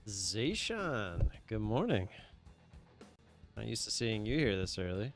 Zayshan, good morning. Not used to seeing you here this early.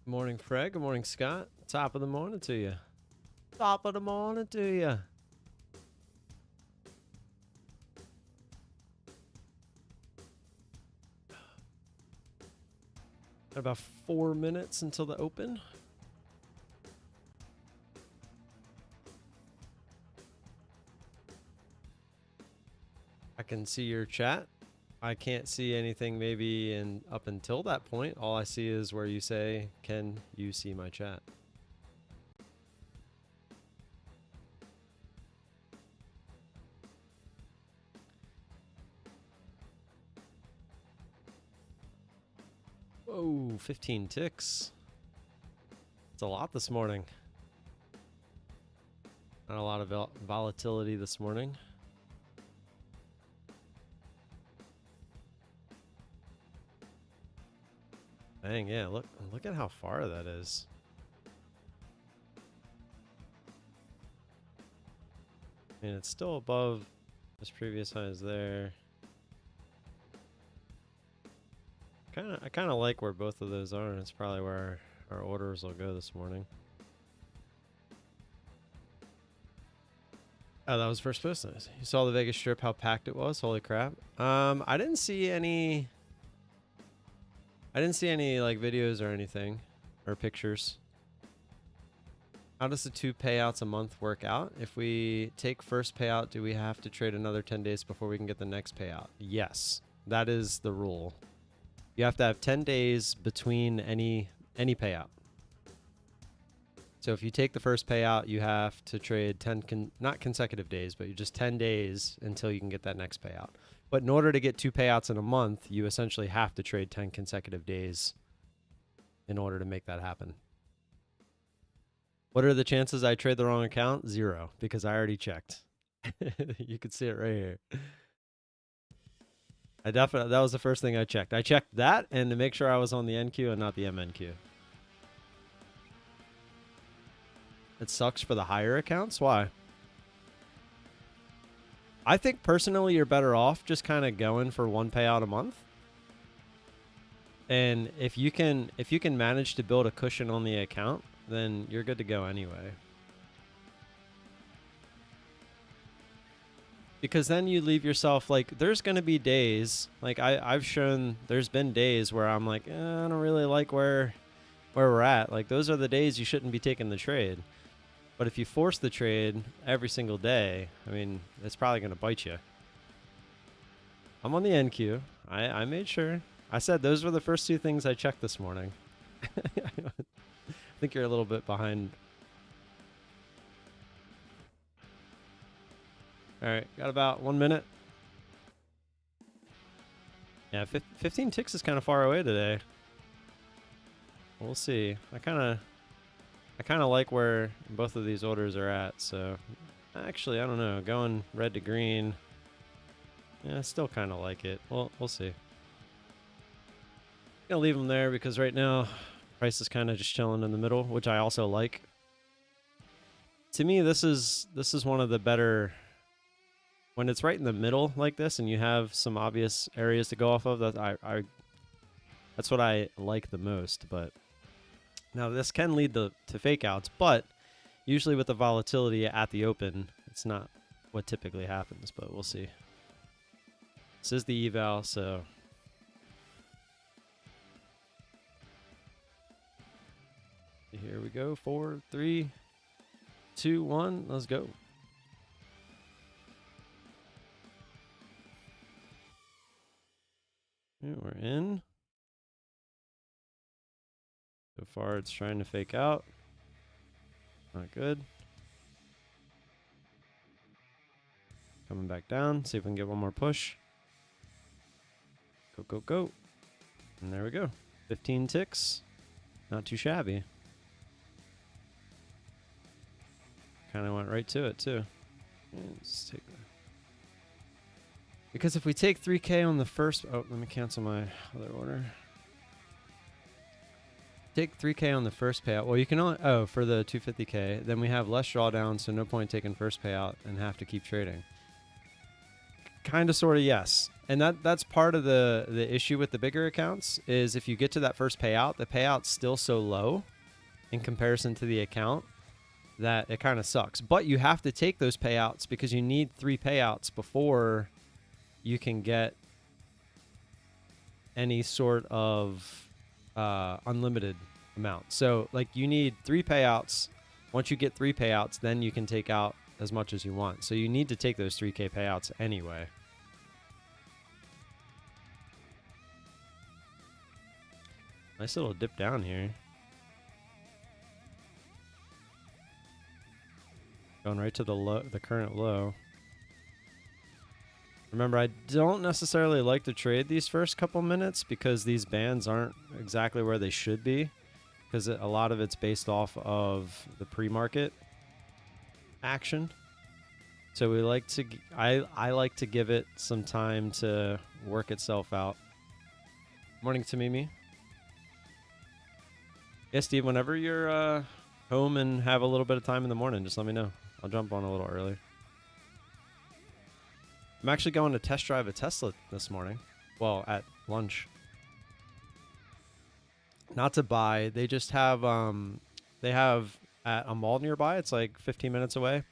Good morning, Fred. Good morning, Scott. Top of the morning to you. Top of the morning to you. About 4 minutes until the open. I can see your chat. I can't see anything maybe up until that point. All I see is where you say, "Can you see my chat?" Whoa, 15 ticks. It's a lot this morning. Not a lot of volatility this morning. Dang, yeah, look at how far that is. I mean, it's still above this previous highs there. I kind of like where both of those are, and it's probably where our orders will go this morning. Oh, that was first post. Nice. You saw the Vegas Strip, how packed it was. Holy crap. I didn't see any like videos or anything or pictures. How does the 2 payouts a month work out? If we take first payout, do we have to trade another 10 days before we can get the next payout? Yes, that is the rule. You have to have 10 days between any payout. So if you take the first payout, you have to trade 10, not consecutive days, but just 10 days until you can get that next payout. But in order to get 2 payouts in a month, you essentially have to trade 10 consecutive days in order to make that happen. What are the chances I trade the wrong account? 0, because I already checked. You can see it right here. That was the first thing I checked. I checked that and to make sure I was on the NQ and not the MNQ. It sucks for the higher accounts. Why? I think personally you're better off just kind of going for 1 payout a month. And if you can manage to build a cushion on the account, then you're good to go anyway. Because then you leave yourself, like, there's going to be days, like I've shown there's been days where I'm like, I don't really like where we're at. Like, those are the days you shouldn't be taking the trade. But if you force the trade every single day, I mean, it's probably going to bite you. I'm on the NQ. I made sure. I said those were the first 2 things I checked this morning. I think you're a little bit behind. All right, got about 1 minute. Yeah, 15 ticks is kind of far away today. We'll see. I kind of like where both of these orders are at. So, actually, I don't know. Going red to green. Yeah, I still kind of like it. Well, we'll see. Gonna leave them there because right now, price is kind of just chilling in the middle, which I also like. To me, this is one of the better. When it's right in the middle like this, and you have some obvious areas to go off of, that's what I like the most. But now this can lead to fake outs, but usually with the volatility at the open, it's not what typically happens. But we'll see. This is the eval, so Here we go. 4, 3, 2, 1. Let's go. Yeah, we're in. So far, it's trying to fake out. Not good. Coming back down. See if we can get one more push. Go, go, go. And there we go. 15 ticks. Not too shabby. Kind of went right to it, too. Let's take that. Because if we take 3K on the first... Oh, let me cancel my other order. Take 3K on the first payout. Well, you can only... Oh, for the 250K. Then we have less drawdown, so no point taking first payout and have to keep trading. Kind of, sort of, yes. And that's part of the issue with the bigger accounts is if you get to that first payout, the payout's still so low in comparison to the account that it kind of sucks. But you have to take those payouts because you need 3 payouts before you can get any sort of unlimited amount. So like you need 3 payouts. Once you get 3 payouts, then you can take out as much as you want. So you need to take those 3K payouts anyway. Nice little dip down here. Going right to the low, the current low. Remember, I don't necessarily like to trade these first couple minutes because these bands aren't exactly where they should be, because a lot of it's based off of the pre-market action. So we like to, I like to give it some time to work itself out. Morning to Mimi. Yeah, Steve, whenever you're home and have a little bit of time in the morning, just let me know. I'll jump on a little early. I'm actually going to test drive a Tesla this morning. Well, at lunch. Not to buy. They just have, they have at a mall nearby. It's like 15 minutes away.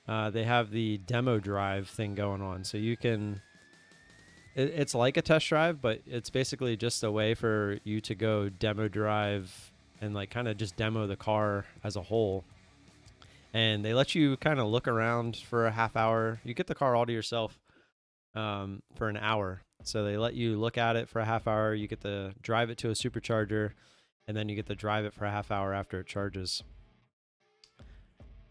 They have the demo drive thing going on. So you can, it's like a test drive, but it's basically just a way for you to go demo drive and like kind of just demo the car as a whole. And they let you kind of look around for a half hour. You get the car all to yourself for an hour. So they let you look at it for a half hour. You get to drive it to a supercharger, and then you get to drive it for a half hour after it charges.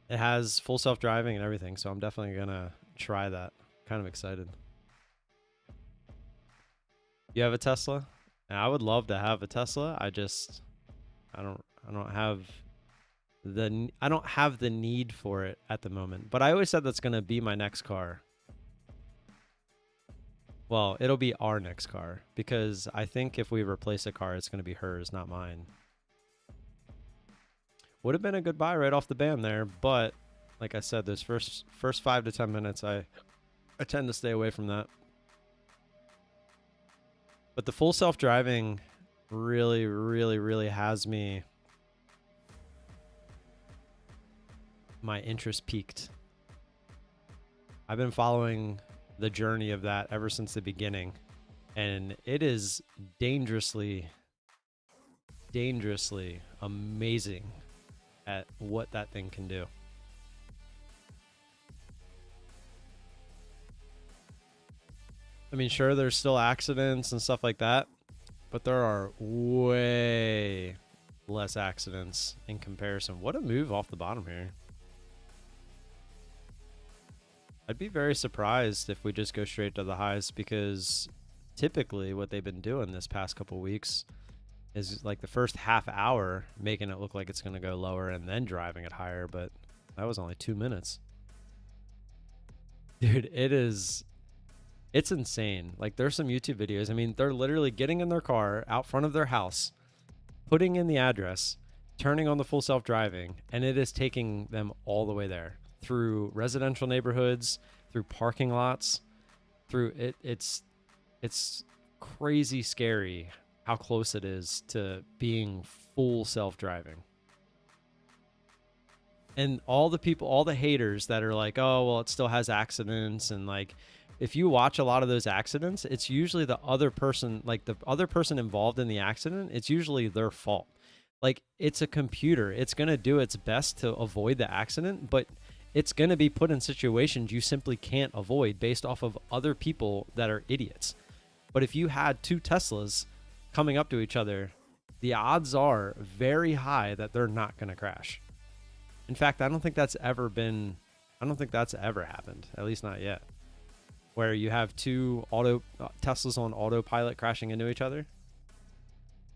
It has full self-driving and everything, so I'm definitely going to try that. Kind of excited. You have a Tesla? I would love to have a Tesla. I don't have the need for it at the moment. But I always said that's going to be my next car. Well, it'll be our next car, because I think if we replace a car, it's going to be hers, not mine. Would have been a good buy right off the bat there, but like I said, those first 5 to 10 minutes, I tend to stay away from that. But the full self-driving really, really, really has me, my interest peaked. I've been following the journey of that ever since the beginning, and it is dangerously amazing at what that thing can do. I mean, sure, there's still accidents and stuff like that, but there are way less accidents in comparison. What a move off the bottom here. I'd be very surprised if we just go straight to the highs, because typically what they've been doing this past couple weeks is like the first half hour making it look like it's going to go lower and then driving it higher, but that was only 2 minutes. Dude, it's insane. Like, there's some YouTube videos. I mean, they're literally getting in their car out front of their house, putting in the address, turning on the full self-driving, and it is taking them all the way there. Through residential neighborhoods, through parking lots, through it. It's crazy scary how close it is to being full self-driving. And all the people, all the haters that are like, oh, well, it still has accidents. And like, if you watch a lot of those accidents, it's usually the other person, like the other person involved in the accident, it's usually their fault. Like, it's a computer. It's going to do its best to avoid the accident, but it's going to be put in situations you simply can't avoid based off of other people that are idiots. But if you had two Teslas coming up to each other, the odds are very high that they're not going to crash. In fact, I don't think that's ever happened, at least not yet, where you have two Teslas on autopilot crashing into each other.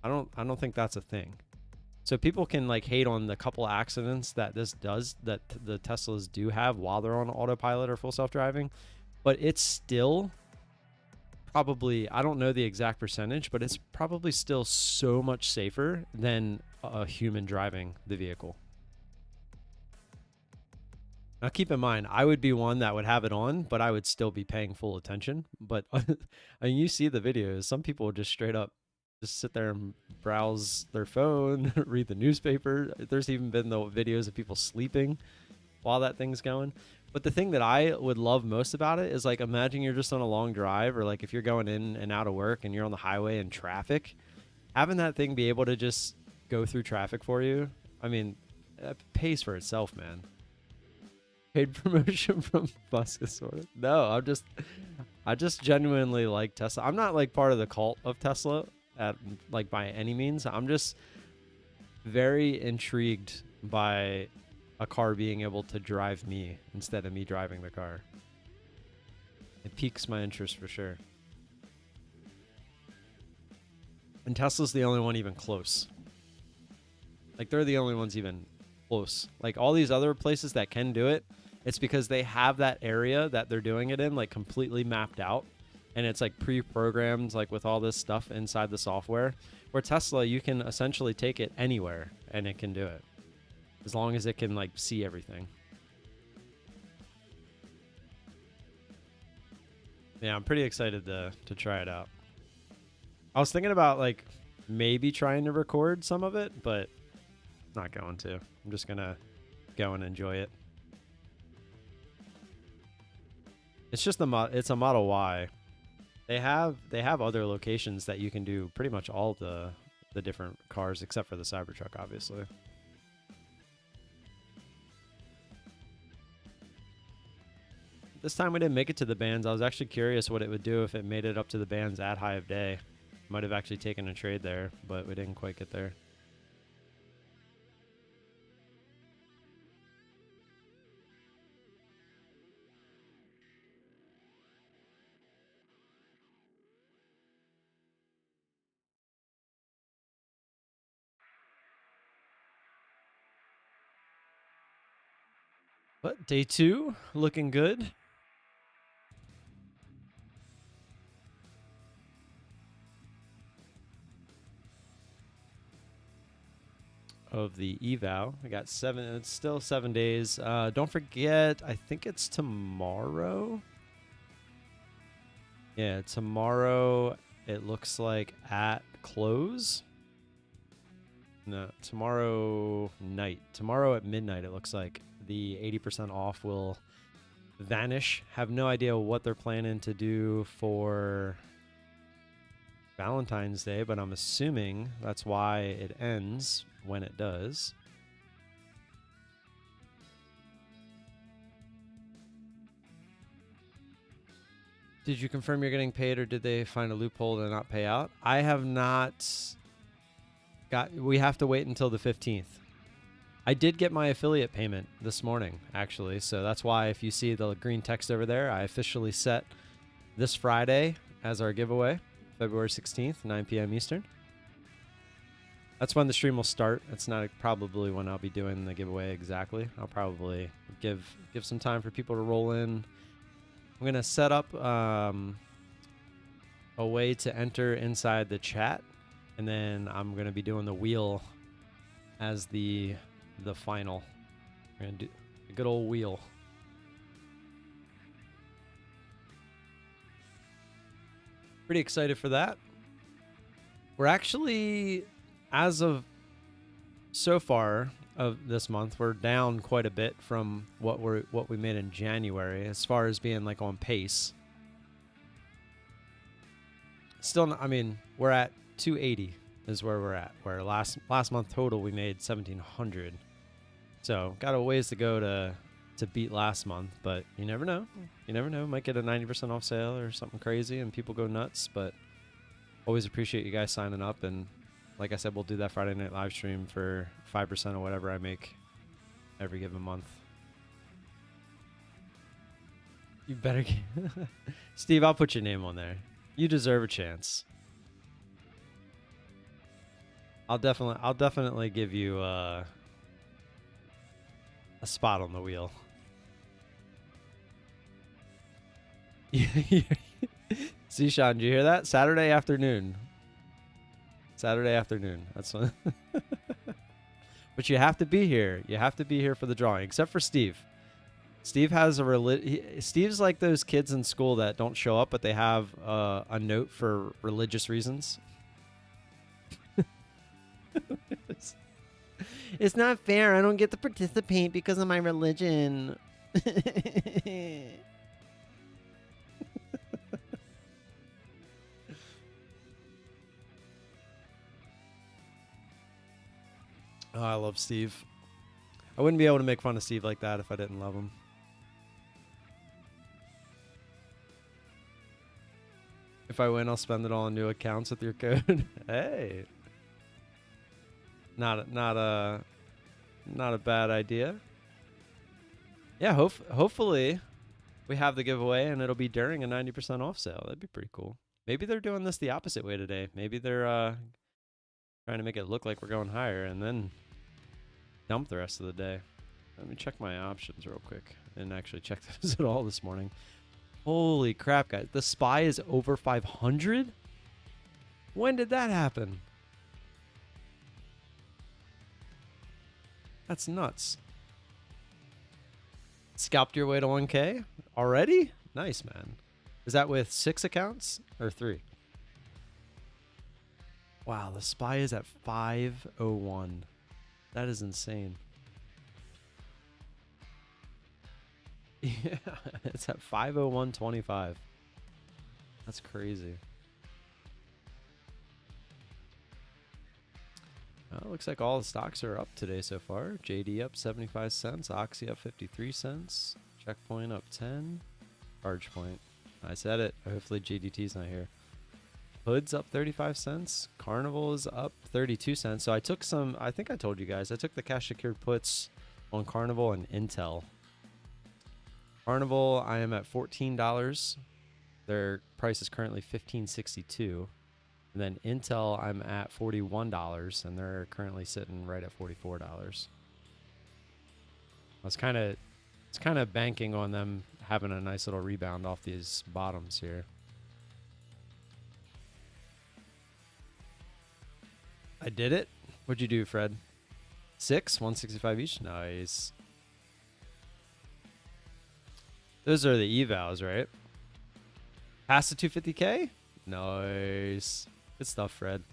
I don't think that's a thing. So people can like hate on the couple accidents that the Teslas do have while they're on autopilot or full self-driving, but it's still probably, I don't know the exact percentage, but it's probably still so much safer than a human driving the vehicle. Now keep in mind, I would be one that would have it on, but I would still be paying full attention. But I mean, you see the videos, some people just straight up just sit there and browse their phone, read the newspaper. There's even been the videos of people sleeping while that thing's going. But the thing that I would love most about it is, like, imagine you're just on a long drive, or like if you're going in and out of work and you're on the highway in traffic, having that thing be able to just go through traffic for you. I mean, it pays for itself, man. Paid promotion from Buskis, sort of. No, I just genuinely like Tesla. I'm not like part of the cult of Tesla at like by any means. I'm just very intrigued by a car being able to drive me instead of me driving the car. It piques my interest for sure. And Tesla's the only one even close. Like, they're the only ones even close. Like, all these other places that can do it, it's because they have that area that they're doing it in, like, completely mapped out. And it's, like, pre-programmed, like, with all this stuff inside the software. Where Tesla, you can essentially take it anywhere, and it can do it. As long as it can, like, see everything. Yeah, I'm pretty excited to try it out. I was thinking about, like, maybe trying to record some of it, but not going to. I'm just going to go and enjoy it. It's just it's a Model Y. They have other locations that you can do pretty much all the different cars except for the Cybertruck, obviously. This time we didn't make it to the bands. I was actually curious what it would do if it made it up to the bands at High of Day. Might have actually taken a trade there, but we didn't quite get there. But day 2, looking good. Of the eval. I got 7, it's still 7 days. Don't forget, I think it's tomorrow. Yeah, tomorrow it looks like at close. No, tomorrow night. Tomorrow at midnight it looks like the 80% off will vanish. Have no idea what they're planning to do for Valentine's Day, but I'm assuming that's why it ends when it does. Did you confirm you're getting paid, or did they find a loophole to not pay out? I have not got. We have to wait until the 15th. I did get my affiliate payment this morning, actually, so that's why if you see the green text over there, I officially set this Friday as our giveaway, February 16th, 9 p.m. Eastern. That's when the stream will start. It's not probably when I'll be doing the giveaway exactly. I'll probably give some time for people to roll in. I'm going to set up a way to enter inside the chat, and then I'm going to be doing the wheel as the final. We're going to do a good old wheel. Pretty excited for that. We're actually, as of so far of this month, we're down quite a bit from what we made in January as far as being like on pace. Still, I mean, we're at 280 is where we're at. Where last month total we made 1,700. So got a ways to go to beat last month, but you never know. You never know. Might get a 90% off sale or something crazy and people go nuts, but always appreciate you guys signing up. And like I said, we'll do that Friday night live stream for 5% of whatever I make every given month. You better get Steve, I'll put your name on there. You deserve a chance. I'll definitely give you a spot on the wheel. See, Sean, did you hear that? Saturday afternoon. Saturday afternoon. That's one. But you have to be here. You have to be here for the drawing, except for Steve. Steve has Steve's like those kids in school that don't show up, but they have a note for religious reasons. It's not fair. I don't get to participate because of my religion. Oh, I love Steve. I wouldn't be able to make fun of Steve like that if I didn't love him. If I win, I'll spend it all on new accounts with your code. Hey. Not a bad idea. Yeah, hopefully we have the giveaway and it'll be during a 90% off sale. That'd be pretty cool. Maybe they're doing this the opposite way today. Maybe they're trying to make it look like we're going higher and then dump the rest of the day. Let me check my options real quick. I didn't actually check those at all this morning. Holy crap, guys. The SPY is over 500? When did that happen? That's nuts. Scalped your way to 1K already? Nice, man. Is that with 6 accounts or 3? Wow, the SPY is at 501. That is insane. Yeah, it's at 501.25. That's crazy. Well, looks like all the stocks are up today so far. JD up 75 cents, Oxy up 53 cents, Checkpoint up 10, ChargePoint. I said it. Hopefully JDT's not here. Hood's up 35 cents. Carnival is up 32 cents. So I took some, I think I told you guys, I took the cash secured puts on Carnival and Intel. Carnival, I am at $14. Their price is currently $15.62. And then Intel, I'm at $41, and they're currently sitting right at $44. I was kind of banking on them having a nice little rebound off these bottoms here. I did it. What'd you do, Fred? 6, 165 each. Nice. Those are the evals, right? Past the 250K? Nice. Good stuff, Fred.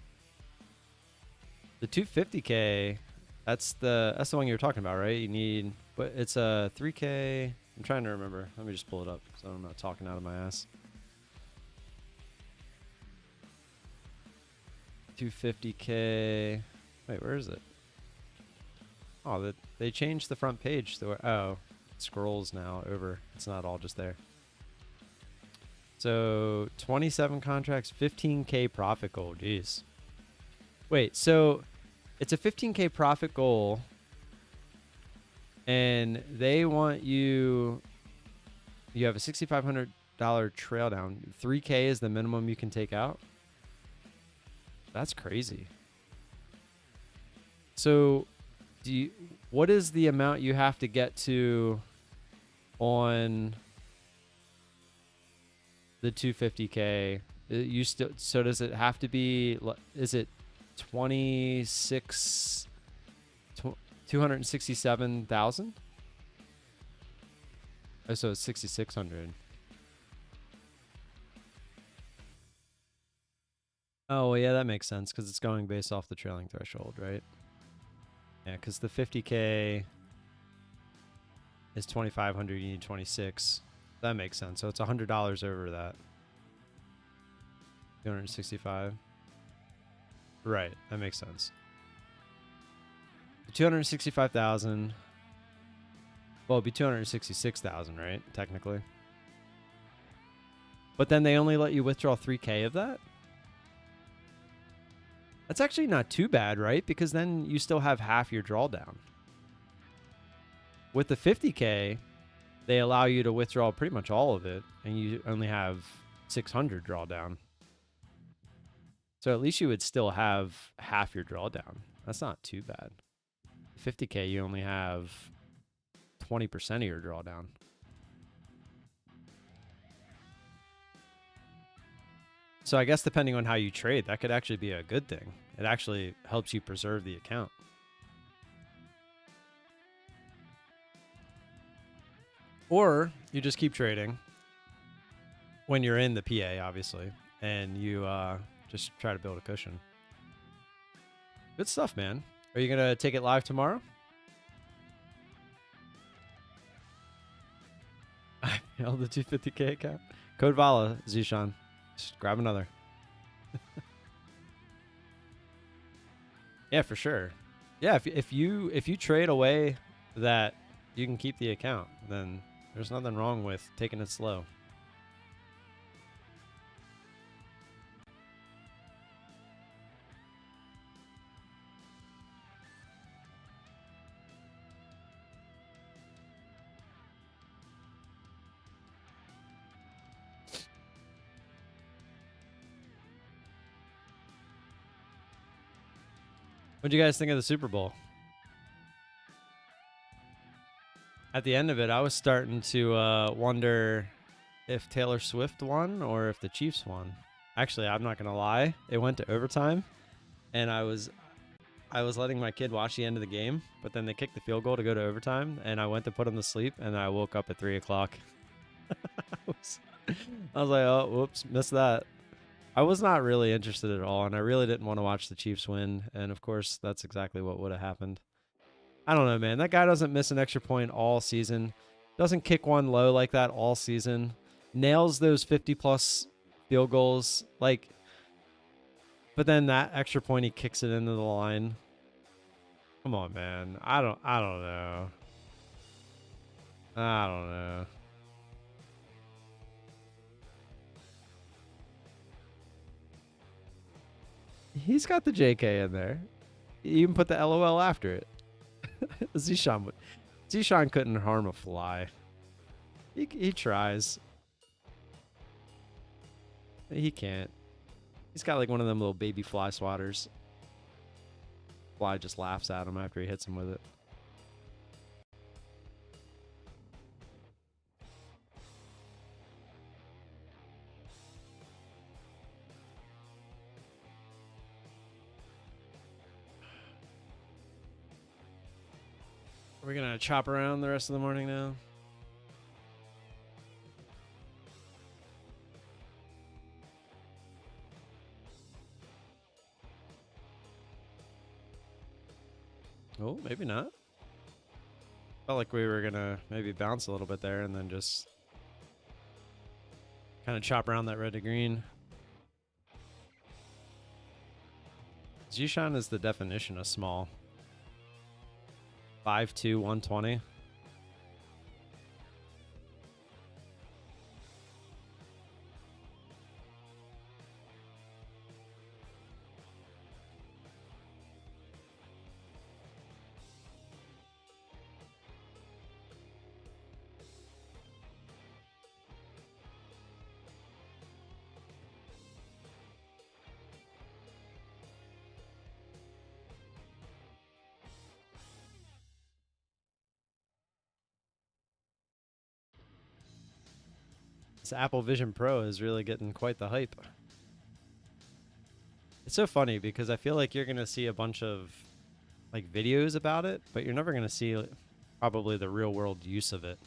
The 250K, that's the one you were talking about, right? You need, but it's a 3K. I'm trying to remember. Let me just pull it up so I'm not talking out of my ass. 250K. Wait, where is it? Oh, they changed the front page. Oh, it scrolls now over. It's not all just there. So 27 contracts, 15K profit goal. Jeez. Wait, so it's a 15K profit goal, and they want you. You have a $6,500 trail down. 3K is the minimum you can take out. That's crazy. So, what is the amount you have to get to on the 250K? So does it have to be? Is it 267,000? Oh, so it's 6,600. Oh, well, yeah, that makes sense because it's going based off the trailing threshold, right? Yeah, because the 50K is 2,500. You need 26. That makes sense. So it's $100 over that. 265. Right. That makes sense. 265,000. Well, it'd be 266,000, right? Technically. But then they only let you withdraw 3K of that? That's actually not too bad, right? Because then you still have half your drawdown. With the 50K, they allow you to withdraw pretty much all of it, and you only have 600 drawdown. So at least you would still have half your drawdown. That's not too bad. 50K, you only have 20% of your drawdown. So I guess depending on how you trade, that could actually be a good thing. It actually helps you preserve the account. Or you just keep trading when you're in the PA, obviously, and you just try to build a cushion. Good stuff, man. Are you going to take it live tomorrow? I held the 250K account. Code Vala, Zishan. Just grab another. Yeah, for sure. Yeah, if you trade away that you can keep the account, then there's nothing wrong with taking it slow. What do you guys think of the Super Bowl? At the end of it, I was starting to wonder if Taylor Swift won or if the Chiefs won. Actually, I'm not going to lie. It went to overtime, and I was letting my kid watch the end of the game, but then they kicked the field goal to go to overtime, and I went to put him to sleep, and I woke up at 3 o'clock. I was like, oh, whoops, missed that. I was not really interested at all, and I really didn't want to watch the Chiefs win, and of course, that's exactly what would have happened. I don't know, man. That guy doesn't miss an extra point all season. Doesn't kick one low like that all season. Nails those 50-plus field goals. Like, but then that extra point, he kicks it into the line. Come on, man. I don't know. I don't know. He's got the JK in there. You even put the LOL after it. Zishan couldn't harm a fly. He tries. He can't. He's got like one of them little baby fly swatters. Fly just laughs at him after he hits him with it. We're gonna chop around the rest of the morning now. Oh, maybe not. Felt like we were gonna maybe bounce a little bit there and then just kind of chop around that red to green. Zishan is the definition of small. 5'2", 120. This Apple Vision Pro is really getting quite the hype. It's so funny because I feel like you're going to see a bunch of like videos about it, but you're never going to see probably the real world use of it.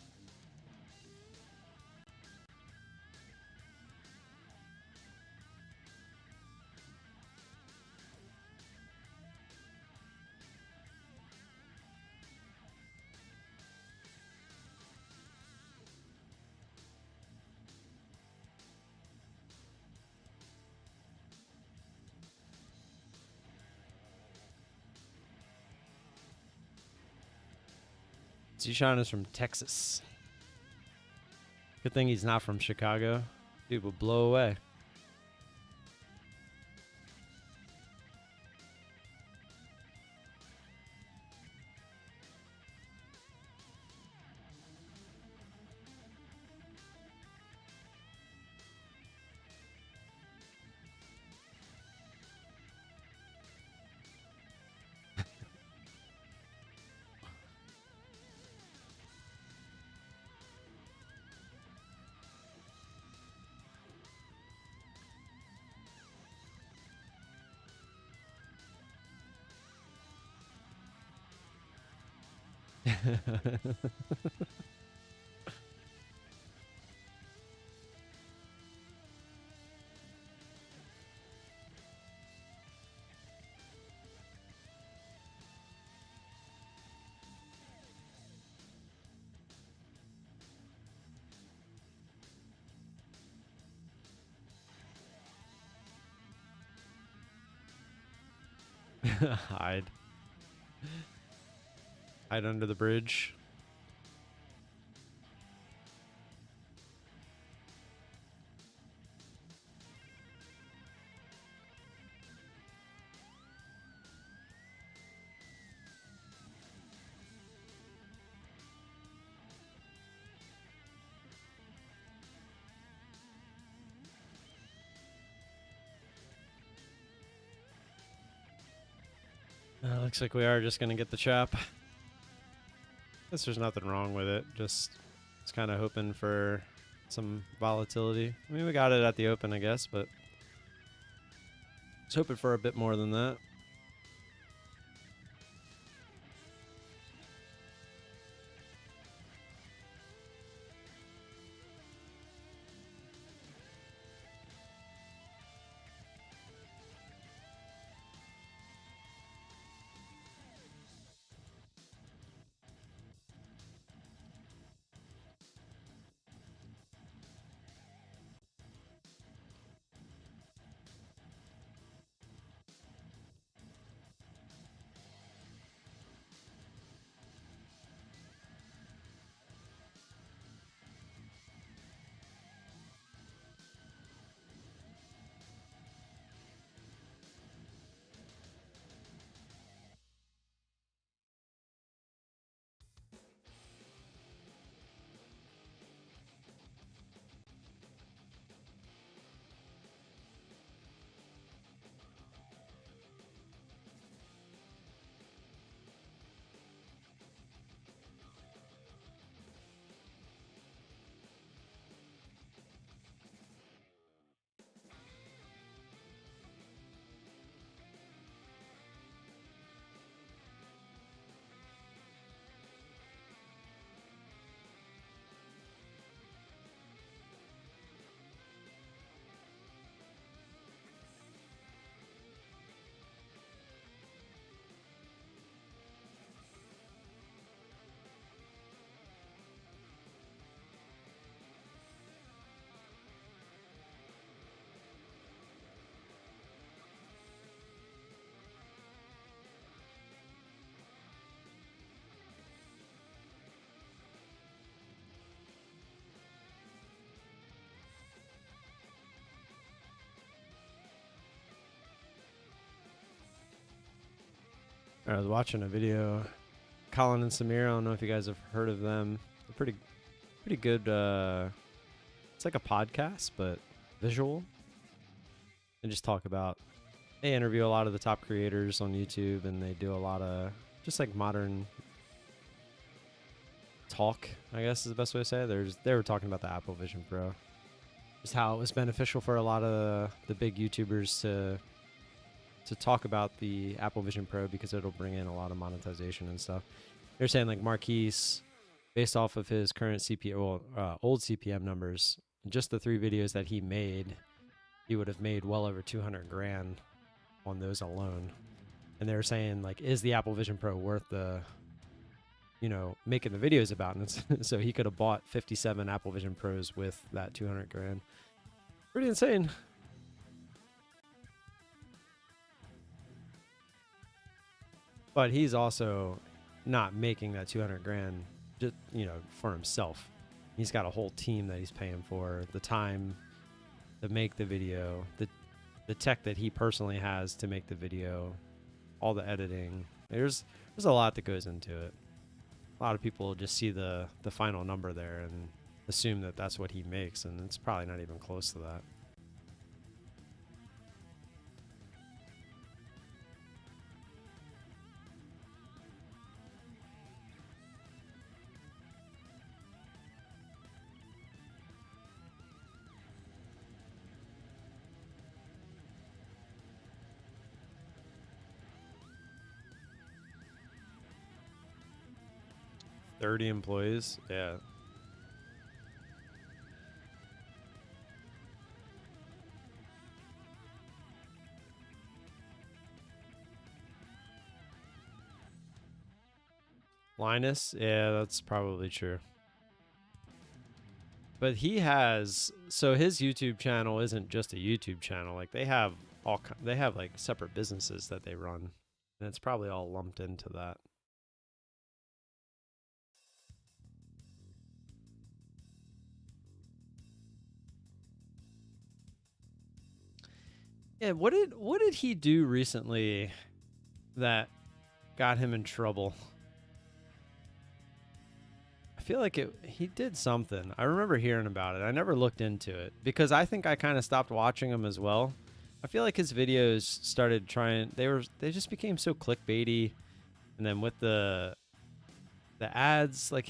Zishan is from Texas. Good thing he's not from Chicago. Dude will blow away. Hide. Hide under the bridge. Looks like we are just going to get the chop. Guess there's nothing wrong with it. Just kind of hoping for some volatility. I mean, we got it at the open, I guess, but just hoping for a bit more than that. I was watching a video. Colin and Samir, I don't know if you guys have heard of them. They're pretty good. It's like a podcast, but visual. They just talk about. They interview a lot of the top creators on YouTube, and they do a lot of just like modern talk, I guess is the best way to say it. They were talking about the Apple Vision Pro, just how it was beneficial for a lot of the big YouTubers to talk about the Apple Vision Pro because it'll bring in a lot of monetization and stuff. They're saying like Marquise, based off of his current old CPM numbers, just the 3 videos that he made, he would have made well over 200 grand on those alone. And they were saying like, is the Apple Vision Pro worth the, making the videos about? And so he could have bought 57 Apple Vision Pros with that 200 grand. Pretty insane. But he's also not making that 200 grand just, you know, for himself. He's got a whole team that he's paying for, the time to make the video, the tech that he personally has to make the video, all the editing. There's a lot that goes into it. A lot of people just see the final number there and assume that that's what he makes, and it's probably not even close to that. $30 employees, yeah. Linus, yeah, that's probably true. But he has, so his YouTube channel isn't just a YouTube channel. Like they have like separate businesses that they run, and it's probably all lumped into that. Yeah, what did he do recently that got him in trouble? I feel like he did something. I remember hearing about it. I never looked into it because I think I kind of stopped watching him as well. I feel like his videos started they just became so clickbaity, and then with the ads, like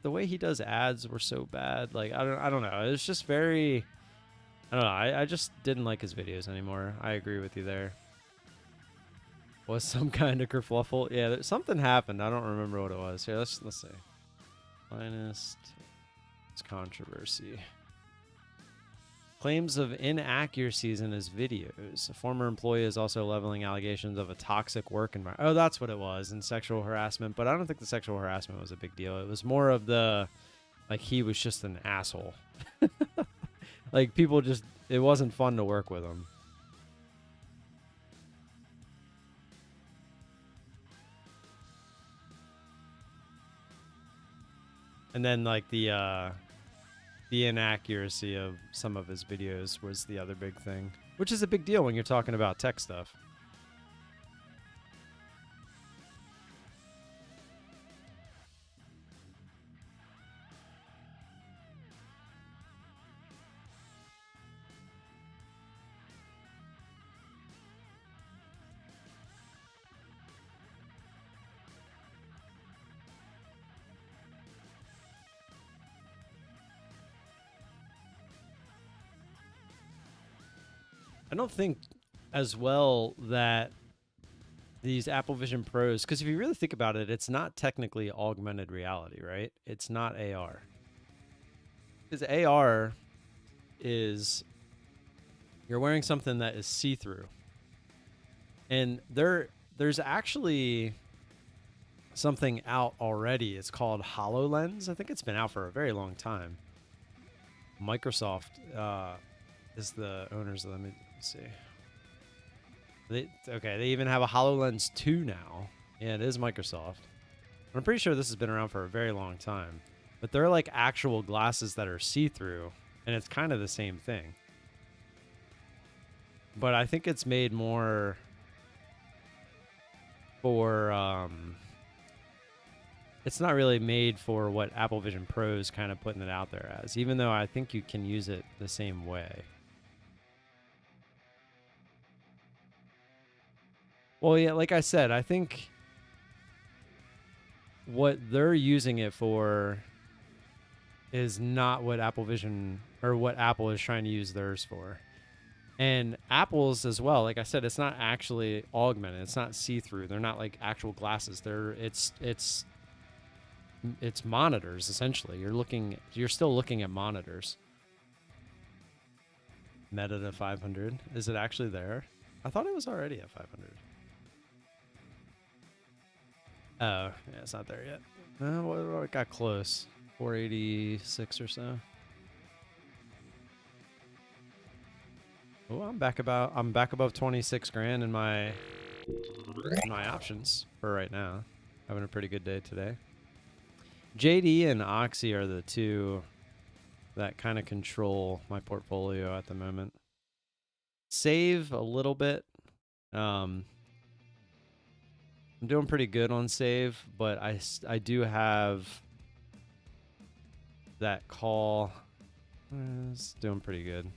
the way he does ads were so bad. Like I don't know. It's just very, I don't know. I just didn't like his videos anymore. I agree with you there. Was some kind of kerfluffle? Yeah, something happened. I don't remember what it was. Here, let's see. Finest controversy. Claims of inaccuracies in his videos. A former employee is also leveling allegations of a toxic work environment. Oh, that's what it was, and sexual harassment. But I don't think the sexual harassment was a big deal. It was more of the, like, he was just an asshole. Like, people just, it wasn't fun to work with him. And then, like, the inaccuracy of some of his videos was the other big thing, which is a big deal when you're talking about tech stuff. I don't think as well that these Apple Vision Pros, because if you really think about it, it's not technically augmented reality, right? It's not AR. Because AR is you're wearing something that is see-through. And there's actually something out already. It's called HoloLens. I think it's been out for a very long time. Microsoft is the owners of them. Let me see. They even have a HoloLens 2 now. Yeah, it is Microsoft. I'm pretty sure this has been around for a very long time. But they're like actual glasses that are see-through, and it's kind of the same thing. But I think it's made more for it's not really made for what Apple Vision Pro is kind of putting it out there as, even though I think you can use it the same way. Well, yeah, like I said, I think what they're using it for is not what Apple Vision or what Apple is trying to use theirs for. And Apple's as well, like I said, it's not actually augmented. It's not see-through. They're not like actual glasses. It's monitors essentially. You're still looking at monitors. Meta to 500. Is it actually there? I thought it was already at 500. Oh, yeah, it's not there yet. Well, it got close. 486 or so. Oh, I'm back above 26 grand in my options for right now. Having a pretty good day today. JD and Oxy are the two that kind of control my portfolio at the moment. Save a little bit. I'm doing pretty good on save, but I do have that call. It's doing pretty good.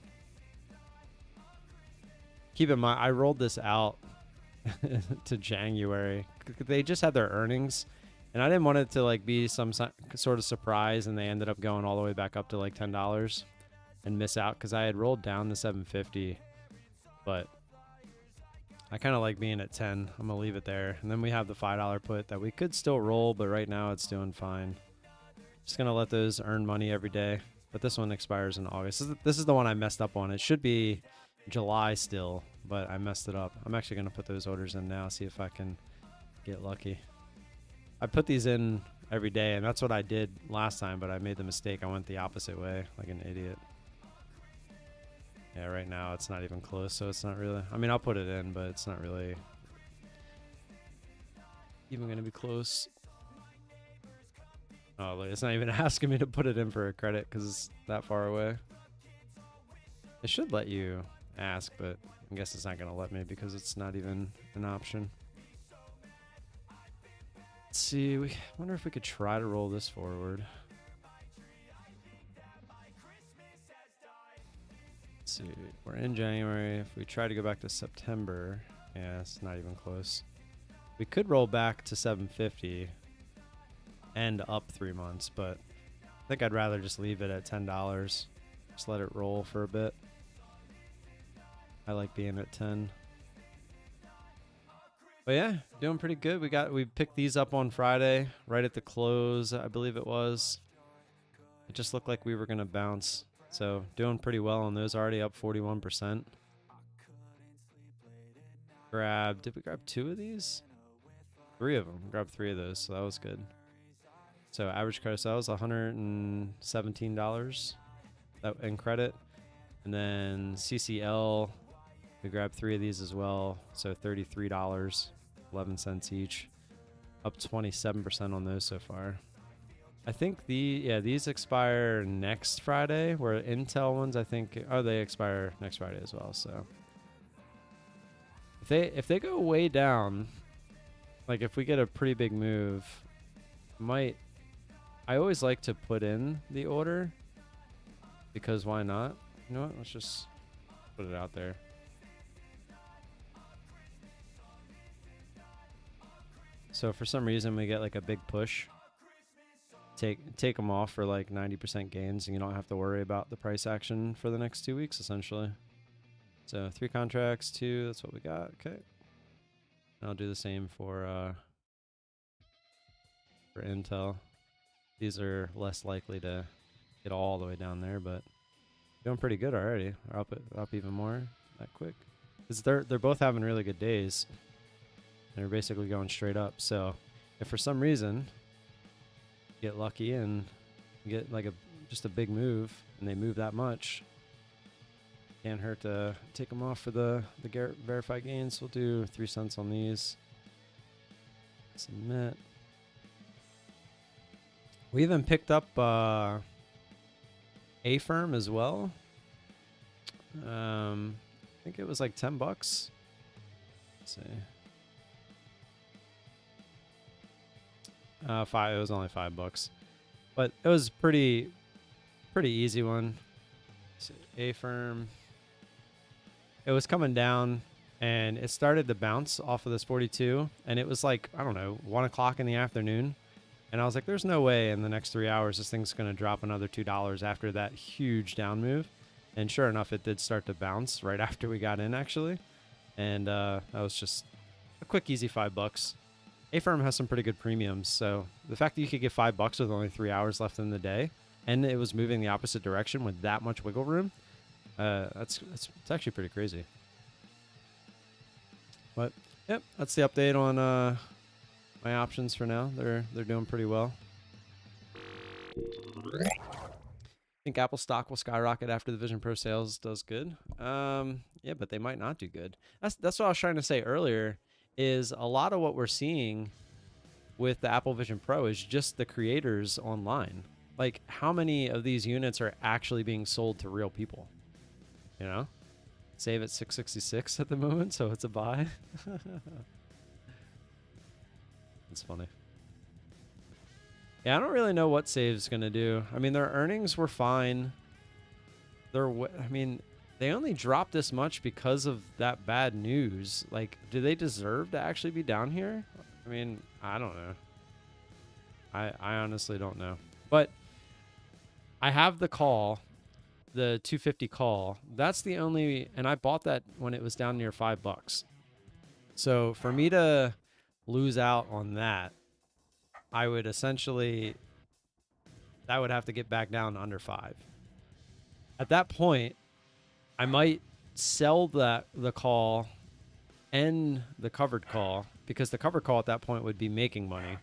Keep in mind, I rolled this out to January. They just had their earnings, and I didn't want it to like be some sort of surprise, and they ended up going all the way back up to like $10 and miss out because I had rolled down to 750, but I kind of like being at 10. I'm gonna leave it there, and then we have the $5 put that we could still roll, but right now it's doing fine. Just gonna let those earn money every day, but this one expires in August. This is the one I messed up on. It should be July still, but I messed it up. I'm actually gonna put those orders in now, see if I can get lucky. I put these in every day, and that's what I did last time, but I made the mistake. I went the opposite way like an idiot. Yeah, right now it's not even close, so it's not really, I mean, I'll put it in, but it's not really even gonna be close. Oh, look, it's not even asking me to put it in for a credit because it's that far away. It should let you ask, but I guess it's not going to let me because it's not even an option. Let's see. I wonder if we could try to roll this forward. Let's see. We're in January. If we try to go back to September, yeah, it's not even close. We could roll back to 750 and up 3 months, but I think I'd rather just leave it at $10. Just let it roll for a bit. I like being at 10. But yeah, doing pretty good. We picked these up on Friday, right at the close, I believe it was. It just looked like we were gonna bounce. So doing pretty well on those, already up 41%. Did we grab 2 of these? 3 of them. Grabbed 3 of those, so that was good. So average credit sales, $117 in credit. And then CCL, we grabbed 3 of these as well. So $33.11 each. Up 27% on those so far. I think these expire next Friday, where Intel ones, I think, they expire next Friday as well. So if they go way down, like if we get a pretty big move, I always like to put in the order because why not? You know what? Let's just put it out there. So if for some reason we get like a big push, take them off for like 90% gains, and you don't have to worry about the price action for the next 2 weeks essentially. So 3 contracts, 2, that's what we got. Okay. And I'll do the same for Intel. These are less likely to get all the way down there, but doing pretty good already. Or up even more that quick. Because they're both having really good days. They're basically going straight up. So if for some reason you get lucky and you get like just a big move, and they move that much, can't hurt to take them off for the verified gains. We'll do 3 cents on these. Submit. We even picked up A-Firm as well. I think it was like $10. Let's see. 5. It was only $5, but it was pretty easy one. So A-Firm. It was coming down, and it started to bounce off of this 42, and it was like, I don't know, 1 o'clock in the afternoon. And I was like, there's no way in the next 3 hours this thing's going to drop another $2 after that huge down move. And sure enough, it did start to bounce right after we got in, actually. And that was just a quick, easy $5. A-Firm has some pretty good premiums. So the fact that you could get $5 with only 3 hours left in the day, and it was moving the opposite direction with that much wiggle room, it's actually pretty crazy. But yep, that's the update on my options for now. They're doing pretty well. I think Apple stock will skyrocket after the Vision Pro sales does good. Yeah, but they might not do good. That's what I was trying to say earlier, is a lot of what we're seeing with the Apple Vision Pro is just the creators online. Like, how many of these units are actually being sold to real people? You know? Save at 666 at the moment, so it's a buy. It's funny. Yeah, I don't really know what Save's going to do. I mean, their earnings were fine. I mean, they only dropped this much because of that bad news. Like, do they deserve to actually be down here? I mean, I don't know. I honestly don't know. But I have the call, the 250 call. That's the only, and I bought that when it was down near $5. So for me to lose out on that, I would essentially, that would have to get back down to under 5. At that point, I might sell the call and the covered call, because the covered call at that point would be making money.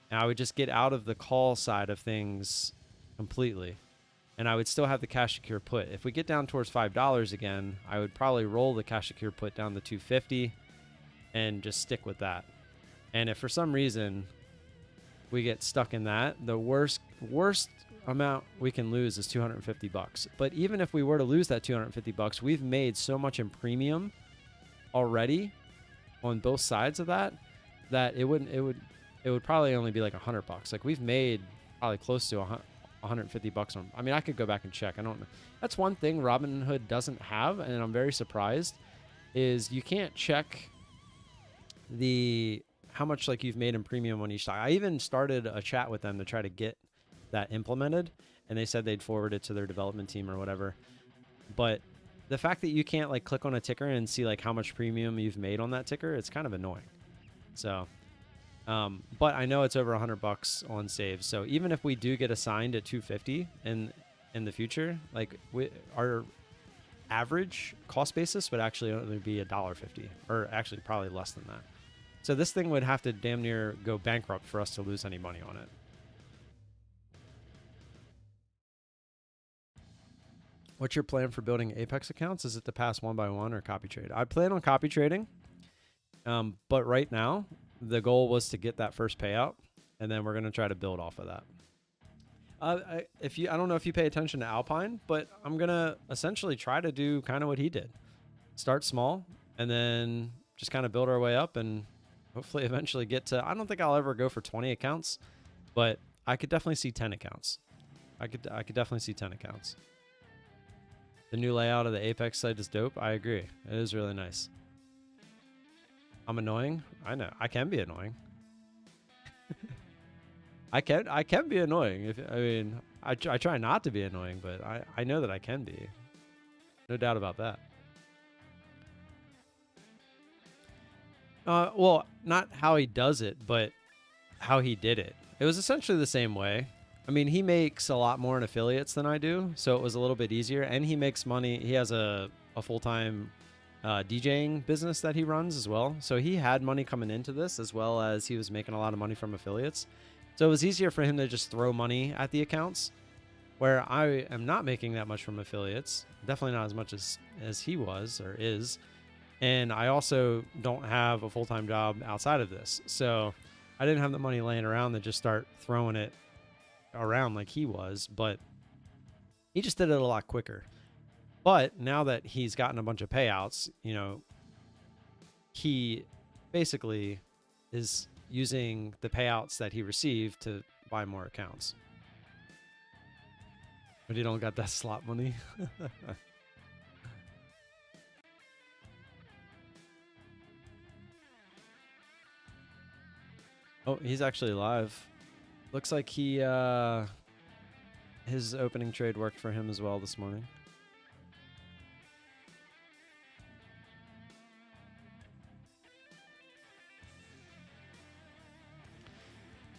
And I would just get out of the call side of things completely. And I would still have the cash secure put. If we get down towards $5 again, I would probably roll the cash secure put down to 250 and just stick with that. And if for some reason we get stuck in that, the worst amount we can lose is $250. But even if we were to lose that $250, we've made so much in premium already on both sides of that it would probably only be like $100. Like, we've made probably close to $150 on. I mean, I could go back and check. I don't know. That's one thing Robinhood doesn't have, and I'm very surprised, is you can't check how much like you've made in premium on each stock. I even started a chat with them to try to get that implemented, and they said they'd forward it to their development team or whatever. But the fact that you can't like click on a ticker and see like how much premium you've made on that ticker, it's kind of annoying. So, but I know it's over $100 on Save. So even if we do get assigned at 250 in the future, like our average cost basis would actually only be $1.50, or actually probably less than that. So this thing would have to damn near go bankrupt for us to lose any money on it. What's your plan for building Apex accounts? Is it to pass one by one or copy trade? I plan on copy trading, but right now the goal was to get that first payout, and then we're going to try to build off of that. I don't know if you pay attention to Alpine, but I'm going to essentially try to do kind of what he did. Start small and then just kind of build our way up, and hopefully eventually get to, I don't think I'll ever go for 20 accounts, but I could definitely see 10 accounts. I could definitely see 10 accounts. The new layout of the Apex site is dope. I agree. It is really nice. I'm annoying. I know. I can be annoying. I can be annoying. I try not to be annoying, but I know that I can be. No doubt about that. Well, not how he does it, but how he did it. It was essentially the same way. I mean, he makes a lot more in affiliates than I do, so it was a little bit easier. And he makes money. He has a full-time DJing business that he runs as well. So he had money coming into this, as well as he was making a lot of money from affiliates. So it was easier for him to just throw money at the accounts, where I am not making that much from affiliates. Definitely not as much as he was or is. And I also don't have a full-time job outside of this. So I didn't have the money laying around to just start throwing it around like he was, but he just did it a lot quicker. But now that he's gotten a bunch of payouts, you know, he basically is using the payouts that he received to buy more accounts. But you don't got that slot money. Oh, he's actually live. Looks like he his opening trade worked for him as well this morning.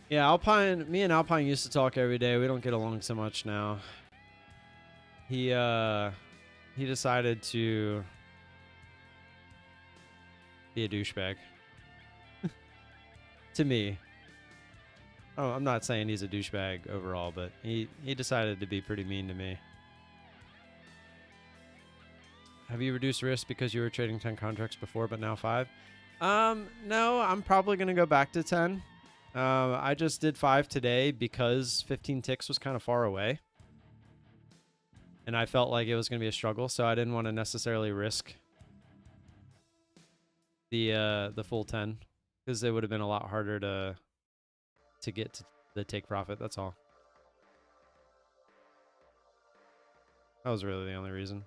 Yeah, Alpine, me and Alpine used to talk every day. We don't get along so much now. He decided to be a douchebag. To me. Oh, I'm not saying he's a douchebag overall, but he decided to be pretty mean to me. Have you reduced risk because you were trading 10 contracts before, but now 5? No, I'm probably going to go back to 10. I just did 5 today because 15 ticks was kind of far away. And I felt like it was going to be a struggle, so I didn't want to necessarily risk the full 10 because it would have been a lot harder to get to the take profit. That's all. That was really the only reason.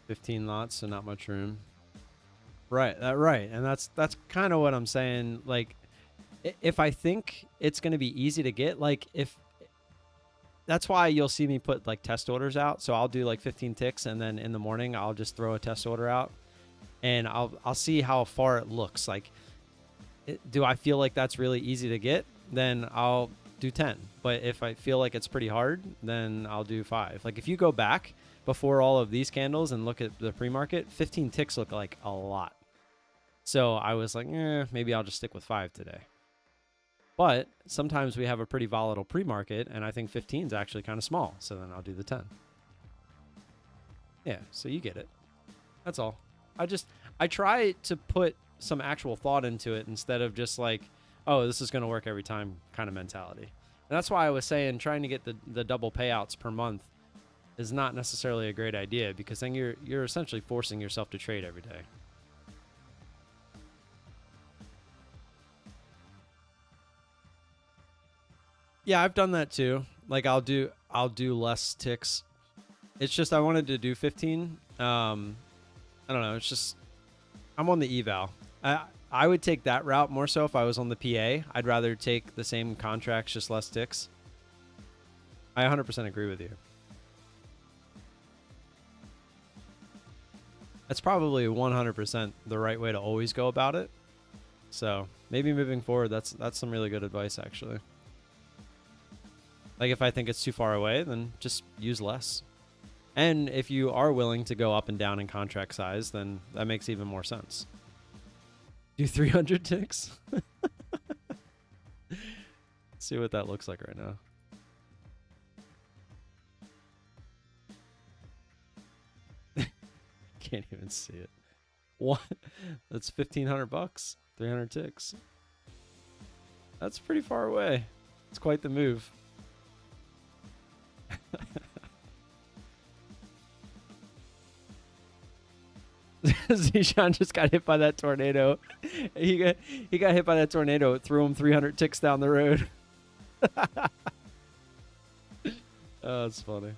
$15 lots, so not much room. Right, right, and that's kind of what I'm saying. Like, if I think it's going to be easy to get, like, if that's why you'll see me put like test orders out. So I'll do like 15 ticks, and then in the morning I'll just throw a test order out, and I'll see how far it looks. Like, do I feel like that's really easy to get? Then I'll do 10. But if I feel like it's pretty hard, then I'll do 5. Like, if you go back before all of these candles and look at the pre-market, 15 ticks look like a lot. So I was like, maybe I'll just stick with 5 today. But sometimes we have a pretty volatile pre-market, and I think 15 is actually kind of small. So then I'll do the 10. Yeah, so you get it. That's all. I try to put some actual thought into it instead of just like, oh, this is going to work every time kind of mentality. And that's why I was saying trying to get the double payouts per month is not necessarily a great idea, because then you're essentially forcing yourself to trade every day. Yeah, I've done that too. Like, I'll do less ticks. It's just I wanted to do 15. I don't know. It's just I'm on the eval. I would take that route more so if I was on the PA. I'd rather take the same contracts, just less ticks. I 100% agree with you. That's probably 100% the right way to always go about it. So maybe moving forward, that's some really good advice, actually. Like, if I think it's too far away, then just use less. And if you are willing to go up and down in contract size, then that makes even more sense. Do 300 ticks? See what that looks like right now. Can't even see it. What? That's $1,500. 300 ticks. That's pretty far away. It's quite the move. Zishan just got hit by that tornado. He got hit by that tornado. It threw him 300 ticks down the road. Oh, that's funny.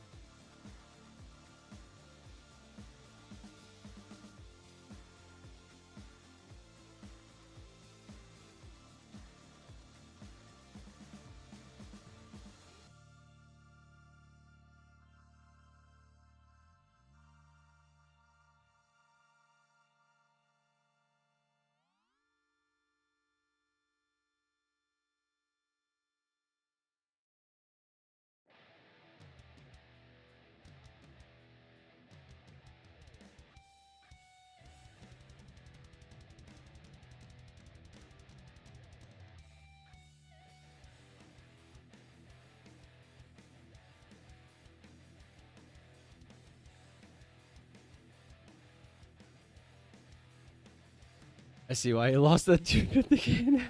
I see why you lost that 250K.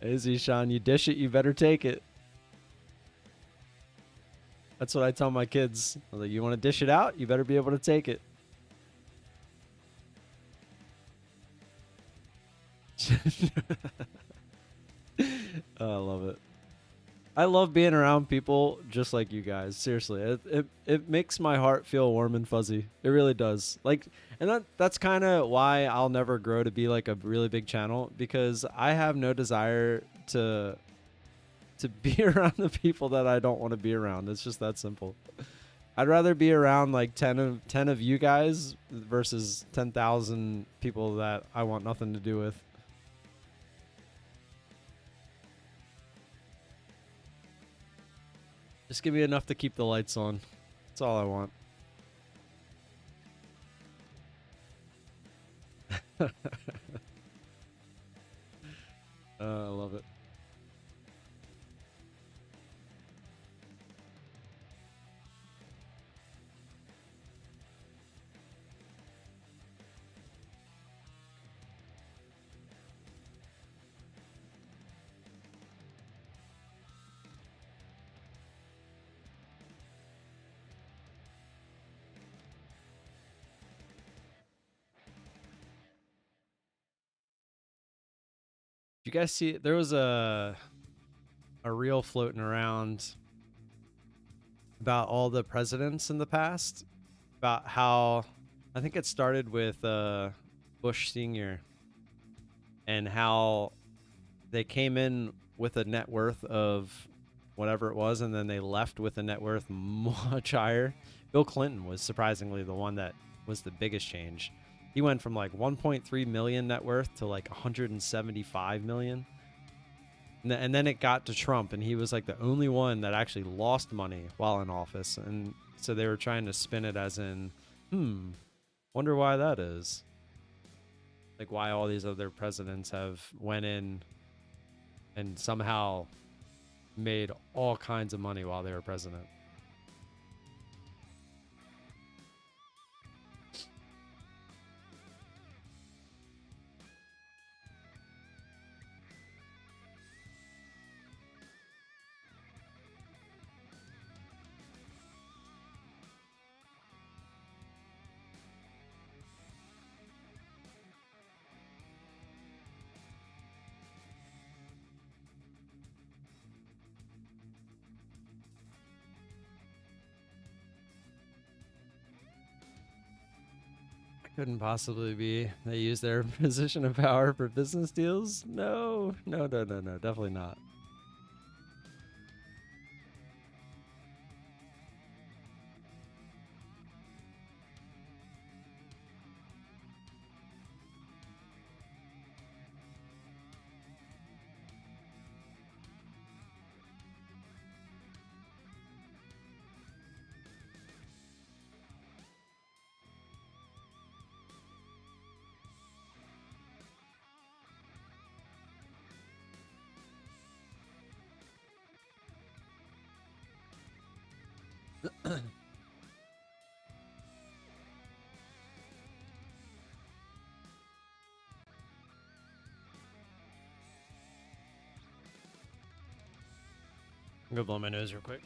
Hey, Zishan, you dish it, you better take it. That's what I tell my kids. I was like, you want to dish it out? You better be able to take it. Oh, I love it. I love being around people just like you guys. Seriously, it makes my heart feel warm and fuzzy. It really does. Like, and that's kind of why I'll never grow to be like a really big channel, because I have no desire to be around the people that I don't want to be around. It's just that simple. I'd rather be around like 10 of you guys versus 10,000 people that I want nothing to do with. Just give me enough to keep the lights on. That's all I want. I love it. You guys see there was a reel floating around about all the presidents in the past, about how I think it started with Bush Sr. and how they came in with a net worth of whatever it was, and then they left with a net worth much higher. Bill Clinton was surprisingly the one that was the biggest change. He went from like 1.3 million net worth to like 175 million. And then it got to Trump, and he was like the only one that actually lost money while in office. And so they were trying to spin it as in, wonder why that is. Like why all these other presidents have went in and somehow made all kinds of money while they were president. Couldn't possibly be. They use their position of power for business deals? No, no, no, no, no, definitely not. I'm gonna blow my nose real quick.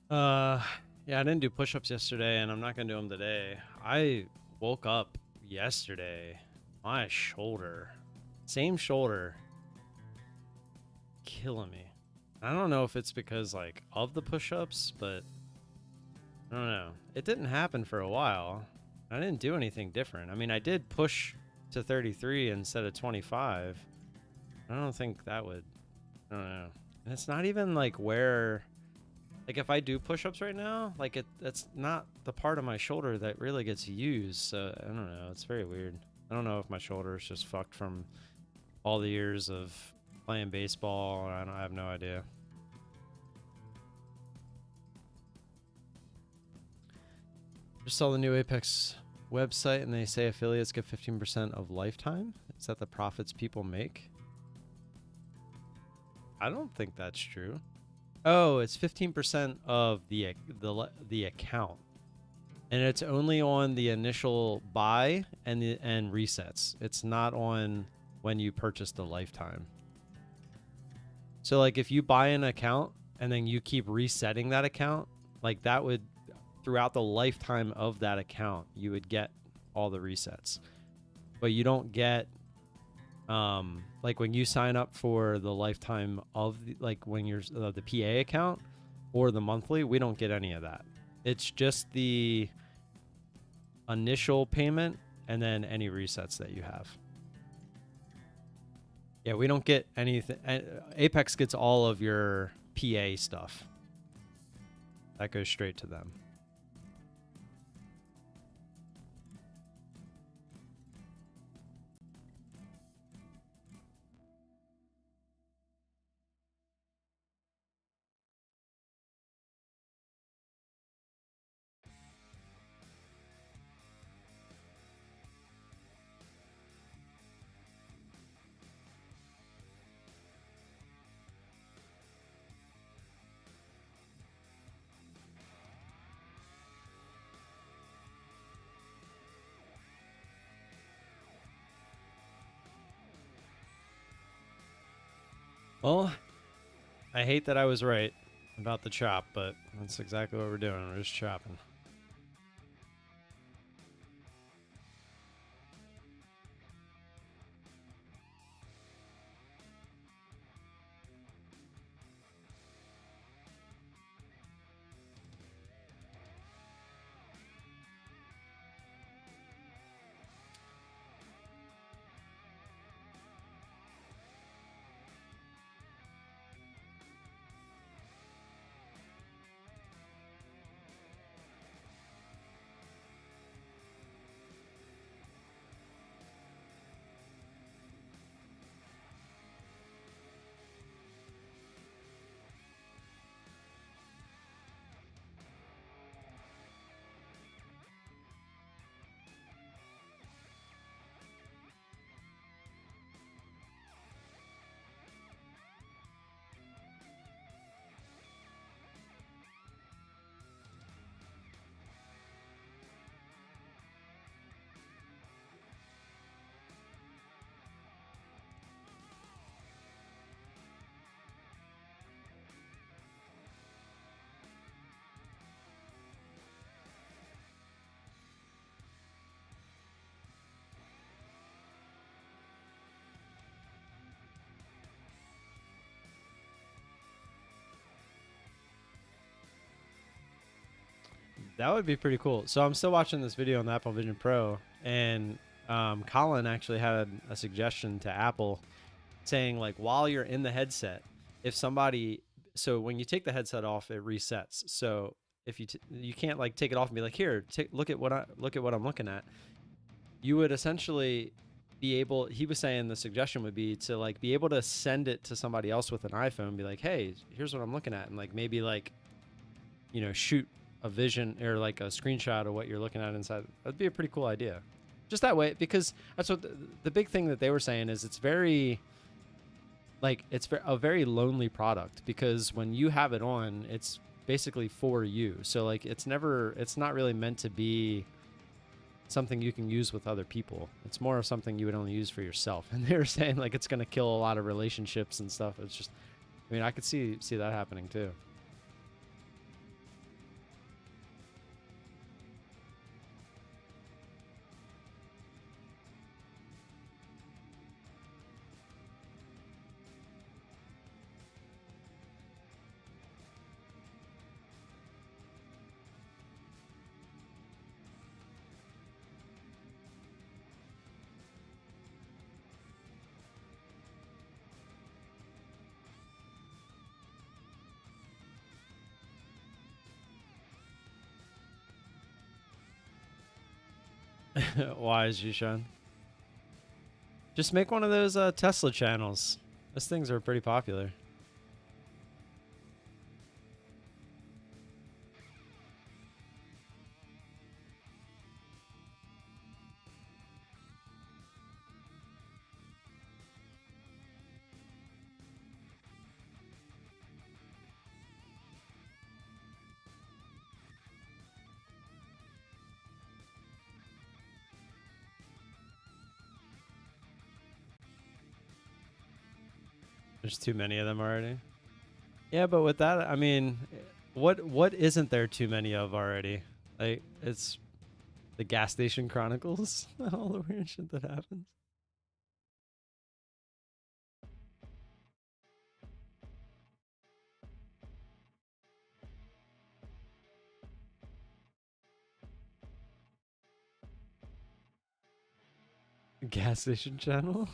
Yeah, I didn't do push-ups yesterday, and I'm not gonna do them today. I woke up yesterday, my shoulder, same shoulder, killing me. I don't know if it's because like of the push-ups, but I don't know. It didn't happen for a while. I didn't do anything different. I mean, I did push to 33 instead of 25. I don't think that would. I don't know. And it's not even like where. Like if I do push-ups right now, like that's not the part of my shoulder that really gets used. So I don't know. It's very weird. I don't know if my shoulder is just fucked from all the years of playing baseball. I have no idea. Just saw the new Apex website and they say affiliates get 15% of lifetime. Is that the profits people make? I don't think that's true. Oh, it's 15% of the account, and it's only on the initial buy and resets. It's not on when you purchase the lifetime. So like if you buy an account and then you keep resetting that account, like that would throughout the lifetime of that account, you would get all the resets, but you don't get like when you sign up for the lifetime of like when you're the PA account or the monthly, we don't get any of that. It's just the initial payment and then any resets that you have. Yeah, we don't get anything. Apex gets all of your PA stuff. That goes straight to them. Well, I hate that I was right about the chop, but that's exactly what we're doing. We're just chopping. That would be pretty cool. So I'm still watching this video on the Apple Vision Pro, and Colin actually had a suggestion to Apple saying like while you're in the headset, if somebody, so when you take the headset off, it resets. So if you can't like take it off and be like, here, look at what I'm looking at. You would essentially be able. He was saying the suggestion would be to like be able to send it to somebody else with an iPhone, and be like, hey, here's what I'm looking at, and like maybe like, you know, shoot a vision or like a screenshot of what you're looking at inside. That'd be a pretty cool idea. Just that way, because that's what the big thing that they were saying is it's very like it's a very lonely product, because when you have it on, it's basically for you. So like it's not really meant to be something you can use with other people. It's more of something you would only use for yourself. And they were saying like it's going to kill a lot of relationships and stuff. It's just, I mean, I could see that happening too. Why, Jishan? Just make one of those Tesla channels. Those things are pretty popular. There's too many of them already. Yeah, but with that, I mean, what isn't there too many of already? Like, it's the gas station chronicles, all the weird shit that happens. Gas station channel.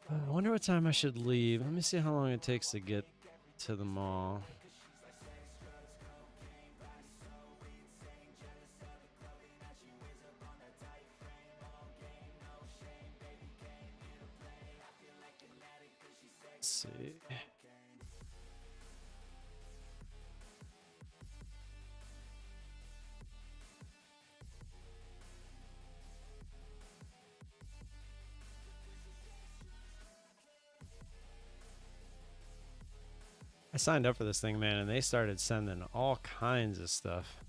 I wonder what time I should leave. Let me see how long it takes to get to the mall. Let's see. I signed up for this thing, man, and they started sending all kinds of stuff.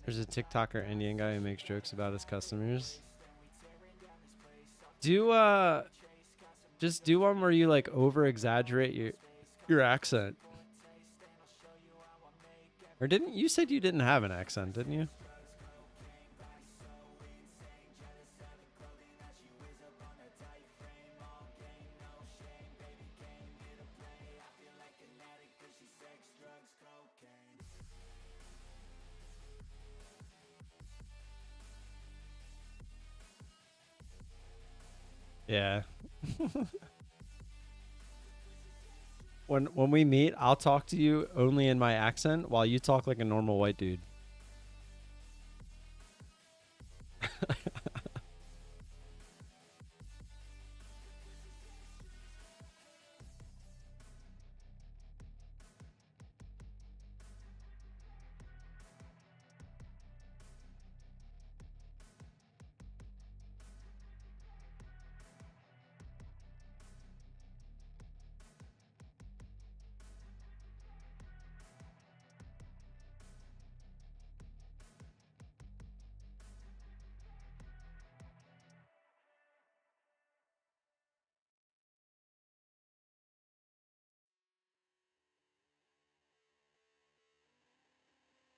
There's a TikToker Indian guy who makes jokes about his customers. Just do one where you like over exaggerate your accent. Or didn't you said you didn't have an accent, didn't you? Yeah. When we meet, I'll talk to you only in my accent while you talk like a normal white dude.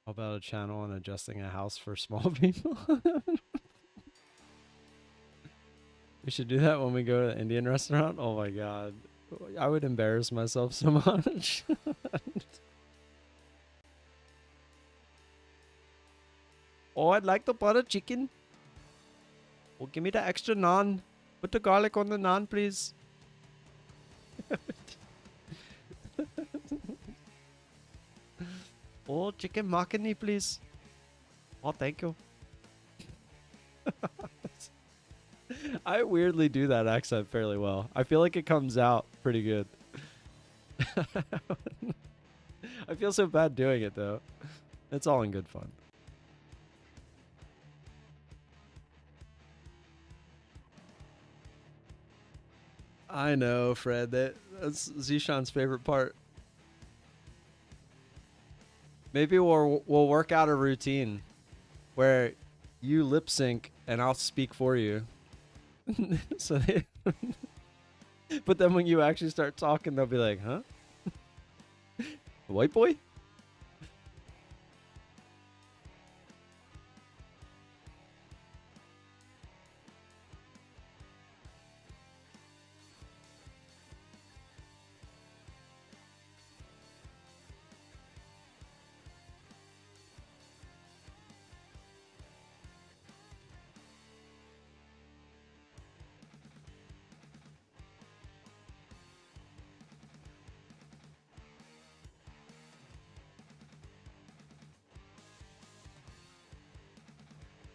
How about a channel on adjusting a house for small people? We should do that when we go to the Indian restaurant. Oh my god. I would embarrass myself so much. Oh, I'd like the butter chicken. Oh, give me the extra naan. Put the garlic on the naan, please. Oh, chicken makhani, please. Oh, thank you. I weirdly do that accent fairly well. I feel like it comes out pretty good. I feel so bad doing it, though. It's all in good fun. I know, Fred. That's Zishan's favorite part. Maybe we'll work out a routine where you lip sync and I'll speak for you. So but then when you actually start talking, they'll be like, "Huh, white boy?"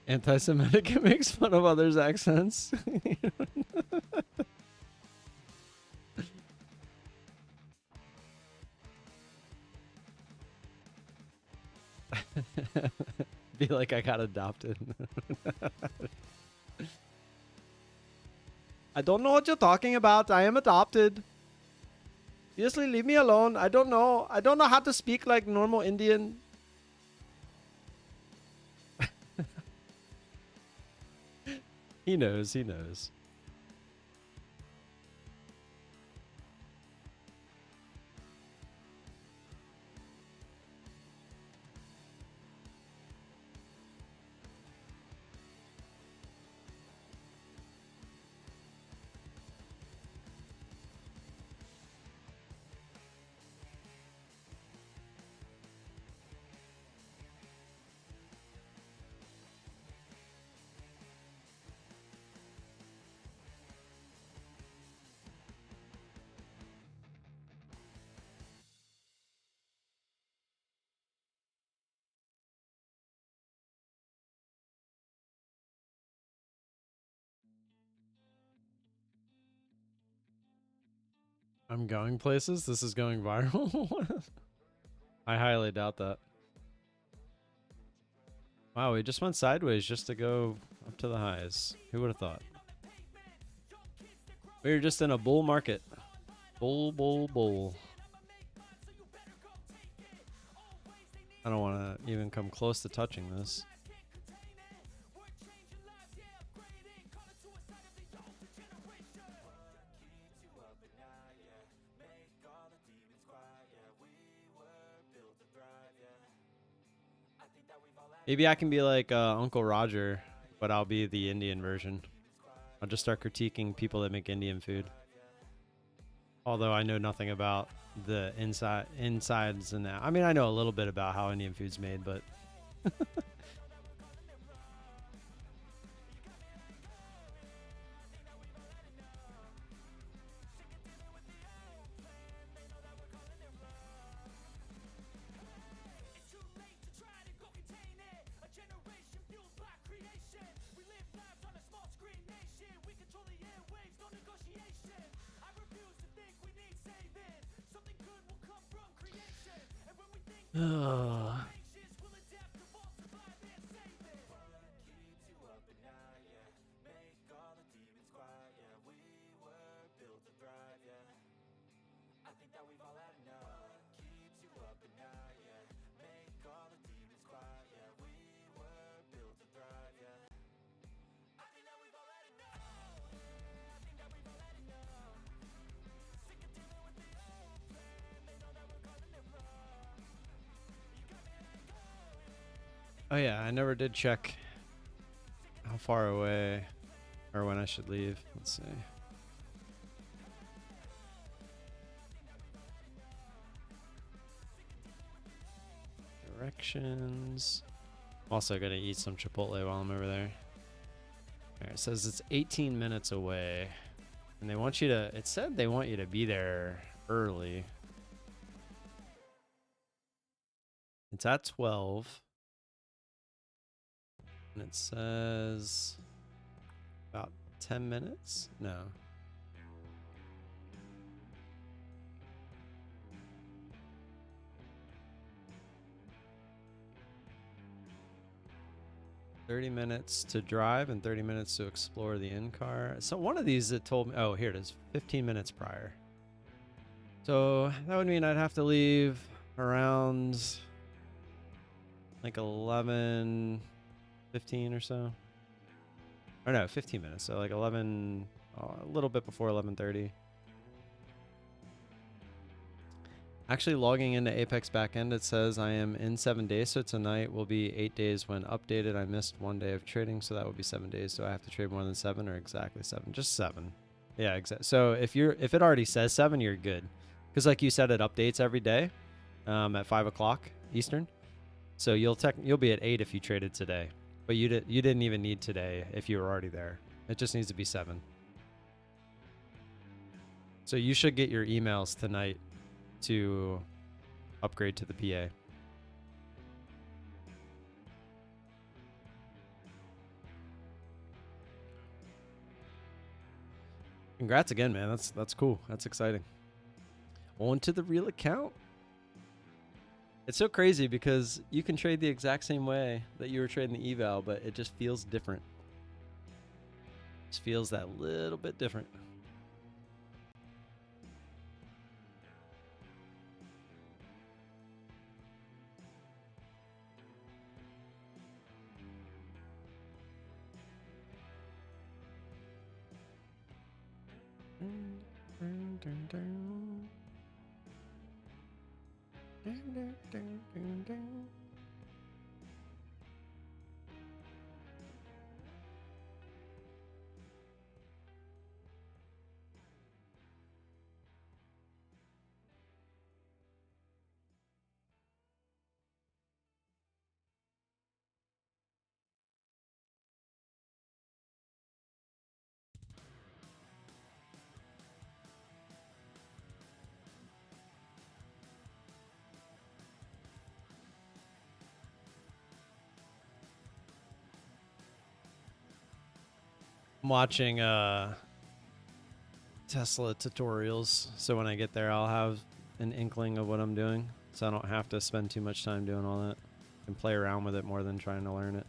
Anti-Semitic makes fun of others' accents. Be like I got adopted. I don't know what you're talking about. I am adopted. Seriously, leave me alone. I don't know. I don't know how to speak like normal Indian. He knows. He knows. I'm going places. This is going viral. I highly doubt that. Wow, we just went sideways just to go up to the highs. Who would have thought? We were just in a bull market. Bull, bull, bull. I don't want to even come close to touching this. Maybe I can be like Uncle Roger, but I'll be the Indian version. I'll just start critiquing people that make Indian food. Although I know nothing about the insides and that. I mean, I know a little bit about how Indian food's made, but oh yeah, I never did check how far away or when I should leave. Let's see. Directions. I'm also gonna eat some Chipotle while I'm over there. All right, it says it's 18 minutes away, and they want you to. It said they want you to be there early. It's at 12, and it says about 10 minutes. No. 30 minutes to drive and 30 minutes to explore the in-car. So one of these it told me, oh, here it is, 15 minutes prior. So that would mean I'd have to leave around like 11:15 or so. Or no, 15 minutes. So like 11, a little bit before 11:30. Actually logging into Apex backend, it says I am in 7 days. So tonight will be 8 days when updated. I missed 1 day of trading, so that would be 7 days. Do I have to trade more than 7 or exactly 7? Just 7. Yeah, exactly. So if it already says 7, you're good. Because like you said, it updates every day at 5 o'clock Eastern. So you'll be at 8 if you traded today. But you didn't even need today if you were already there. It just needs to be 7. So you should get your emails tonight to upgrade to the PA. Congrats again, man. That's cool. That's exciting. On to the real account. It's so crazy because you can trade the exact same way that you were trading the eval, but it just feels different. It just feels that little bit different. I'm watching Tesla tutorials, so when I get there I'll have an inkling of what I'm doing, so I don't have to spend too much time doing all that and play around with it more than trying to learn it.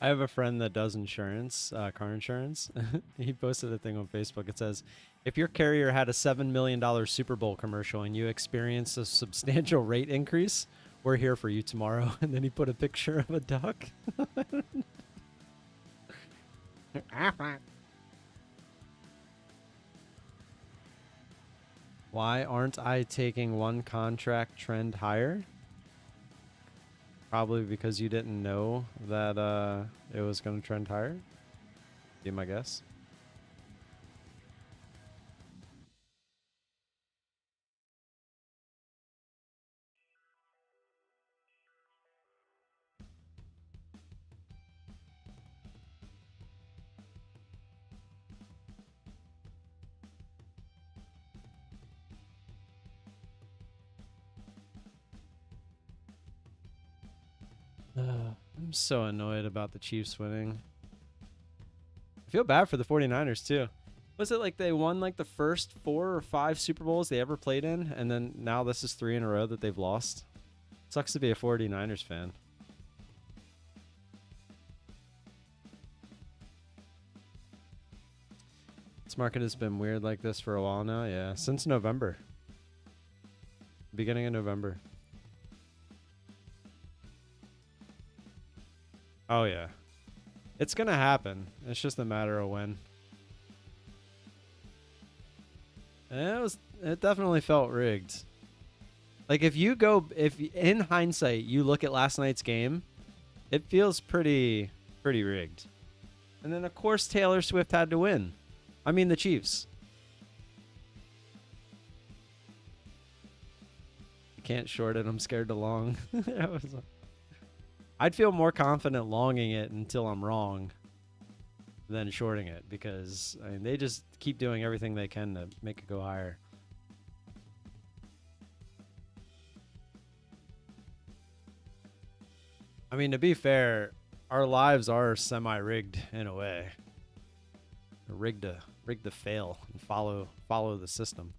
I have a friend that does insurance, car insurance. He posted a thing on Facebook. It says, if your carrier had a $7 million Super Bowl commercial and you experienced a substantial rate increase, we're here for you tomorrow. And then he put a picture of a duck. Why aren't I taking one contract trend higher? Probably because you didn't know that it was going to trend higher. Be my guess. I'm so annoyed about the Chiefs winning. I feel bad for the 49ers too. Was it like they won like the first 4 or 5 Super Bowls they ever played in, and then now this is 3 in a row that they've lost? Sucks to be a 49ers fan. This market has been weird like this for a while now. Yeah, since November. Beginning of November. Oh yeah. It's going to happen. It's just a matter of when. It definitely felt rigged. Like if in hindsight you look at last night's game, it feels pretty rigged. And then of course Taylor Swift had to win. I mean the Chiefs. I can't short it. I'm scared to long. I'd feel more confident longing it until I'm wrong than shorting it, because I mean they just keep doing everything they can to make it go higher. I mean, to be fair, our lives are semi-rigged in a way. Rigged to fail and follow the system.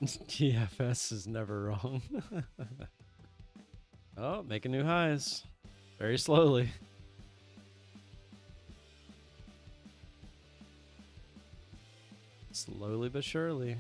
GFS is never wrong. Oh, making new highs. Very slowly. Slowly but surely.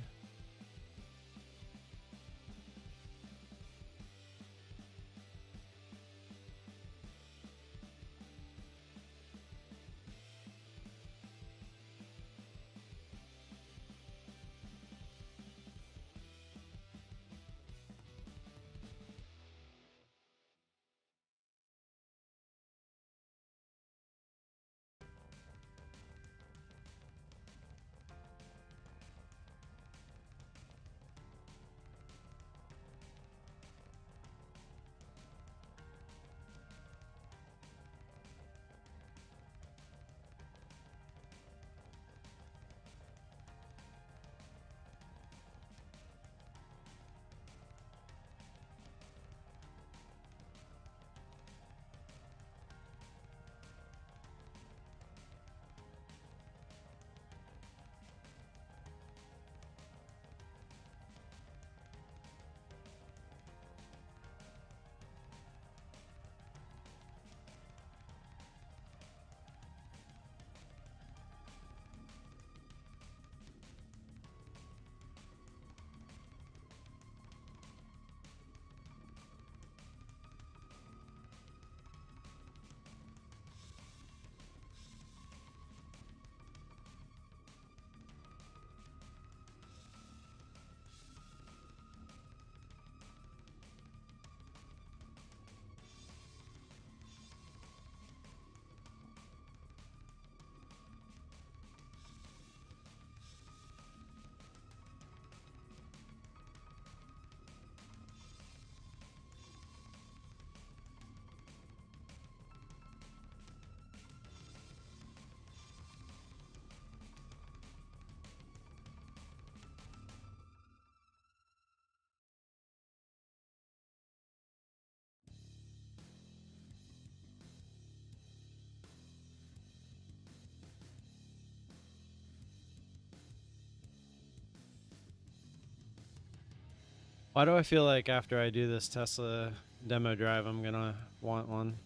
Why do I feel like after I do this Tesla demo drive, I'm gonna want one?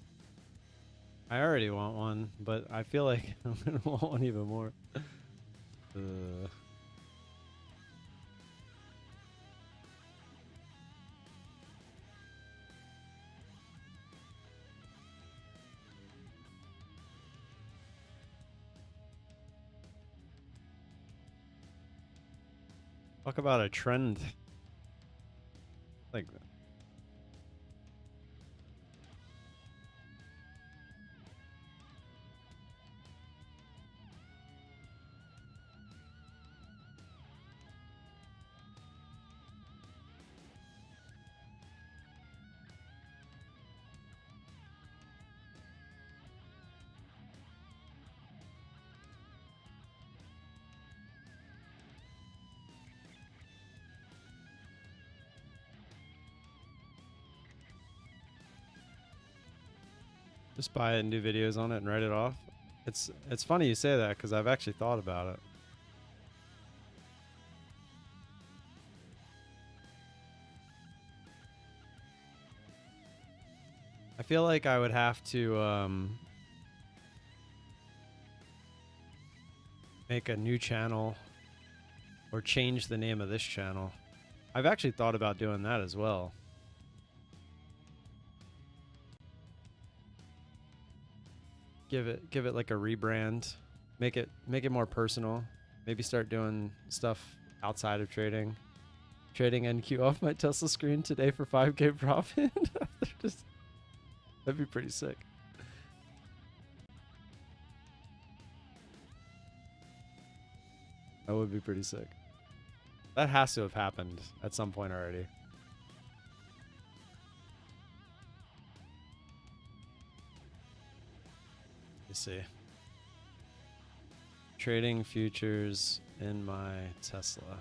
I already want one, but I feel like I'm gonna want one even more. Talk about a trend. Like, just buy it and do videos on it and write it off. It's funny you say that because I've actually thought about it. I feel like I would have to make a new channel or change the name of this channel. I've actually thought about doing that as well. Give it like a rebrand. Make it more personal. Maybe start doing stuff outside of trading. Trading NQ off my Tesla screen today for 5K profit. That'd be pretty sick. That would be pretty sick. That has to have happened at some point already. You see. Trading futures in my Tesla.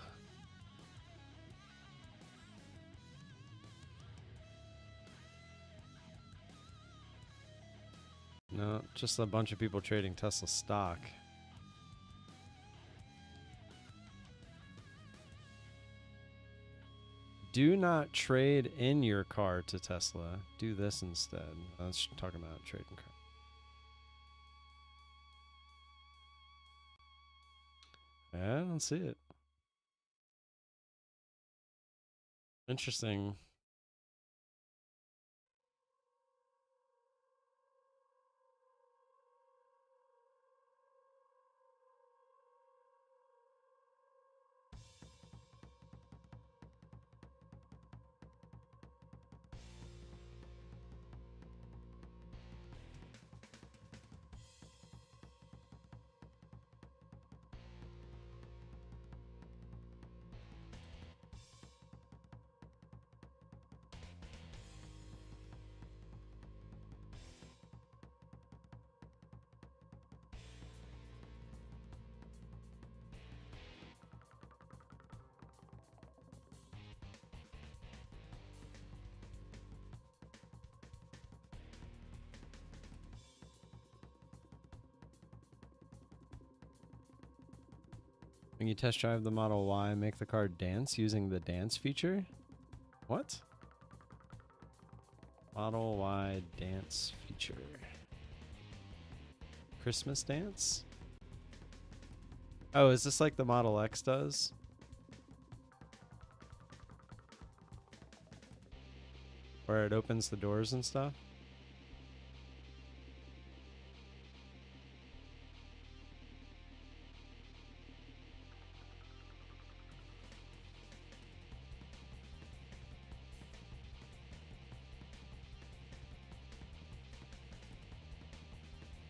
No, just a bunch of people trading Tesla stock. Do not trade in your car to Tesla. Do this instead. I was talking about trading car. I don't see it. Interesting. When you test drive the Model Y, make the car dance using the dance feature? What? Model Y dance feature. Christmas dance? Oh, is this like the Model X does? Where it opens the doors and stuff?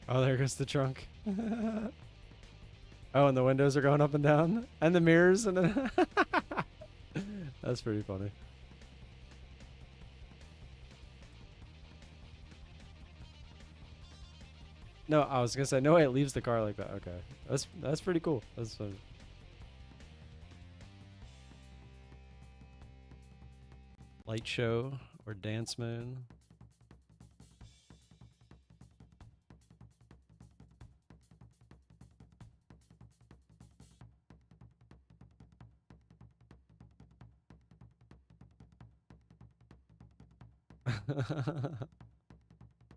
Oh, there goes the trunk. Oh, and the windows are going up and down? And the mirrors and then That's pretty funny. No, I was gonna say no way it leaves the car like that. Okay. That's pretty cool. That's funny. Light show or dance mode.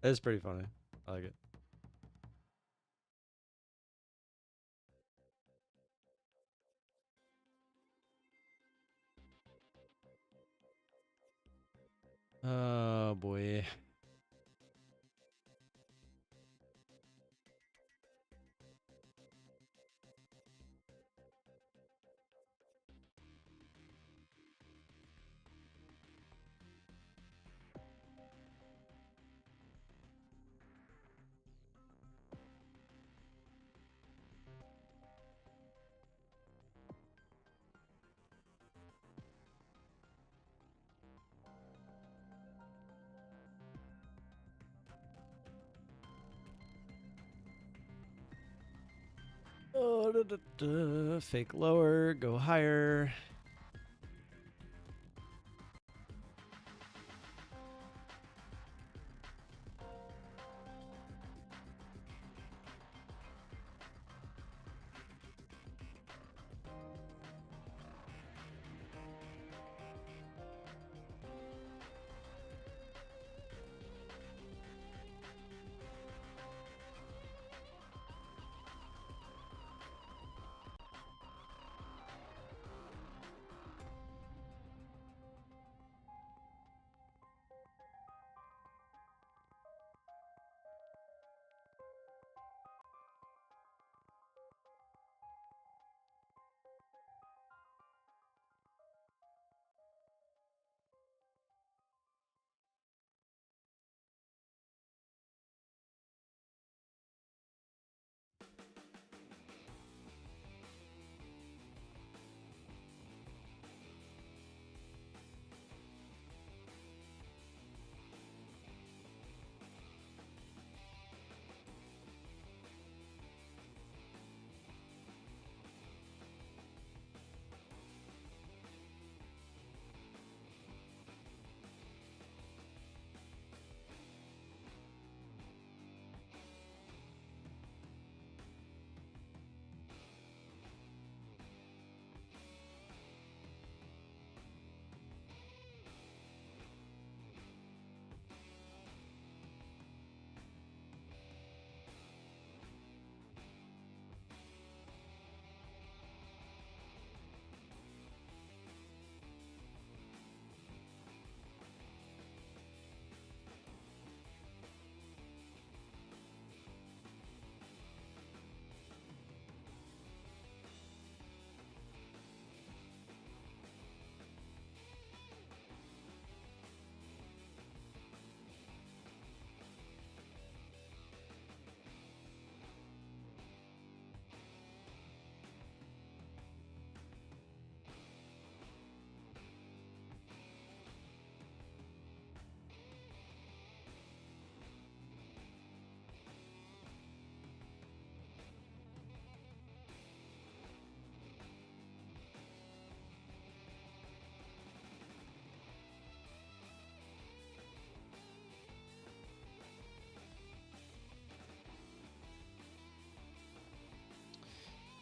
It's pretty funny. I like it. Oh boy. Fake lower, go higher.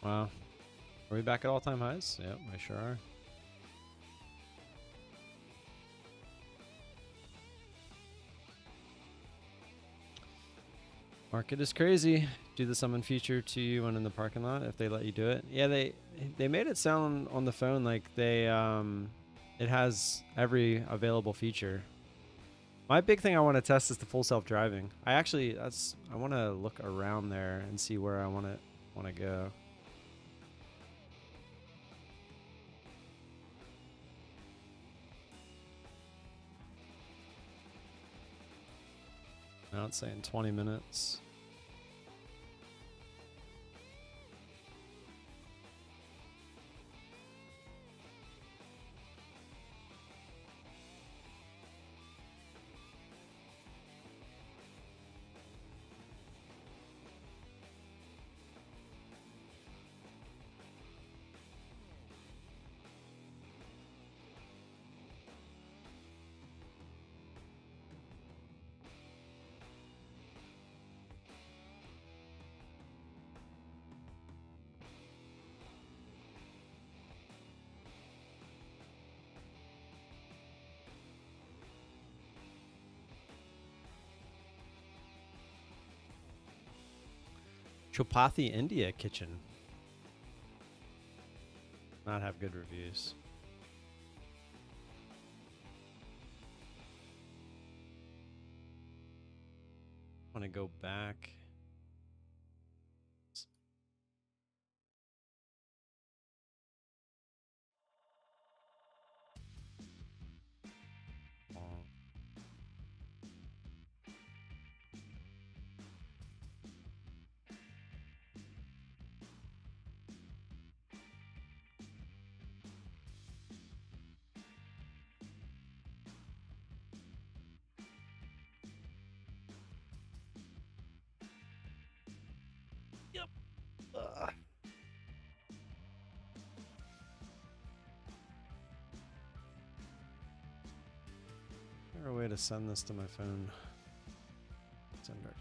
Wow. Are we back at all-time highs? Yep, we sure are. Market is crazy. Do the summon feature to you when in the parking lot if they let you do it. Yeah, they made it sound on the phone like they it has every available feature. My big thing I want to test is the full self-driving. I want to look around there and see where I want to go. Now it's saying 20 minutes. Chapati India Kitchen. Not have good reviews. Want to go back. Yep. way to send this to my phone. Send her.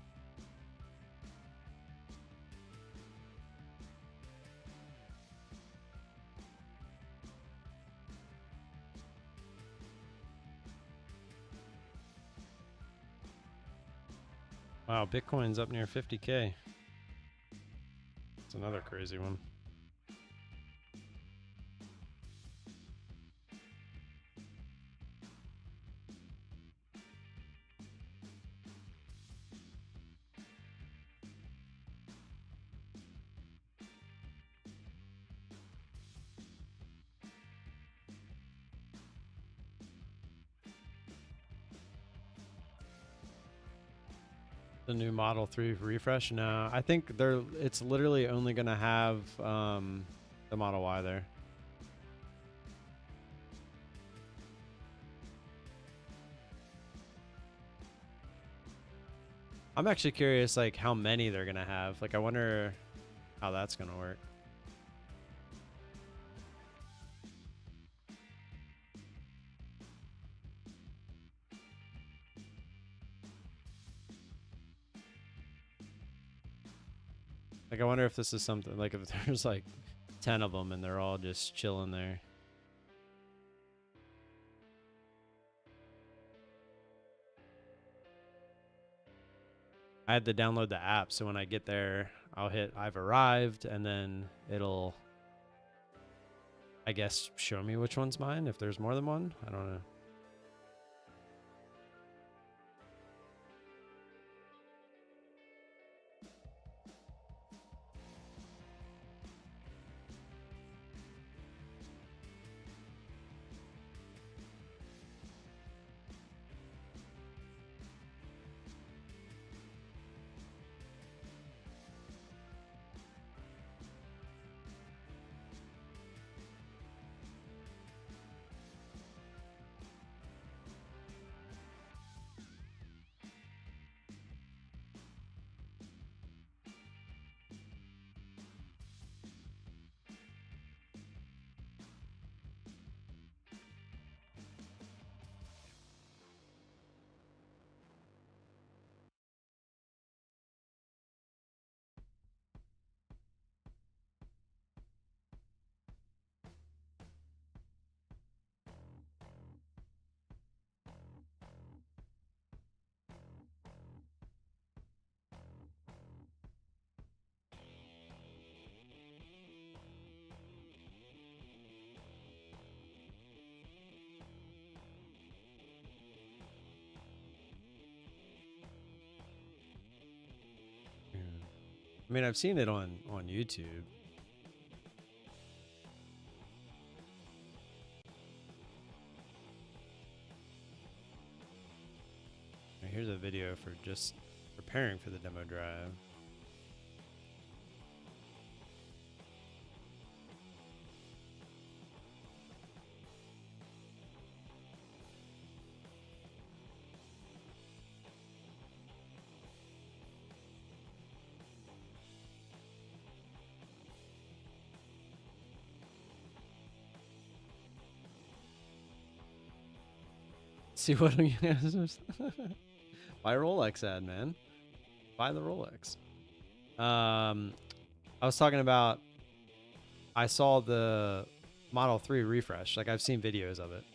Wow, Bitcoin's up near 50K. It's another crazy one. The new Model 3 refresh? No, I think it's literally only going to have the Model Y there. I'm actually curious, like, how many they're going to have. Like, I wonder how that's going to work. Like, I wonder if this is something, like, if there's, like, 10 of them and they're all just chilling there. I had to download the app, so when I get there, I'll hit I've arrived, and then it'll, I guess, show me which one's mine, if there's more than one. I don't know. I mean, I've seen it on YouTube. Here's a video for just preparing for the demo drive. See what we buy a Rolex ad, man. Buy the Rolex. I was talking about, I saw the Model 3 refresh. Like, I've seen videos of it.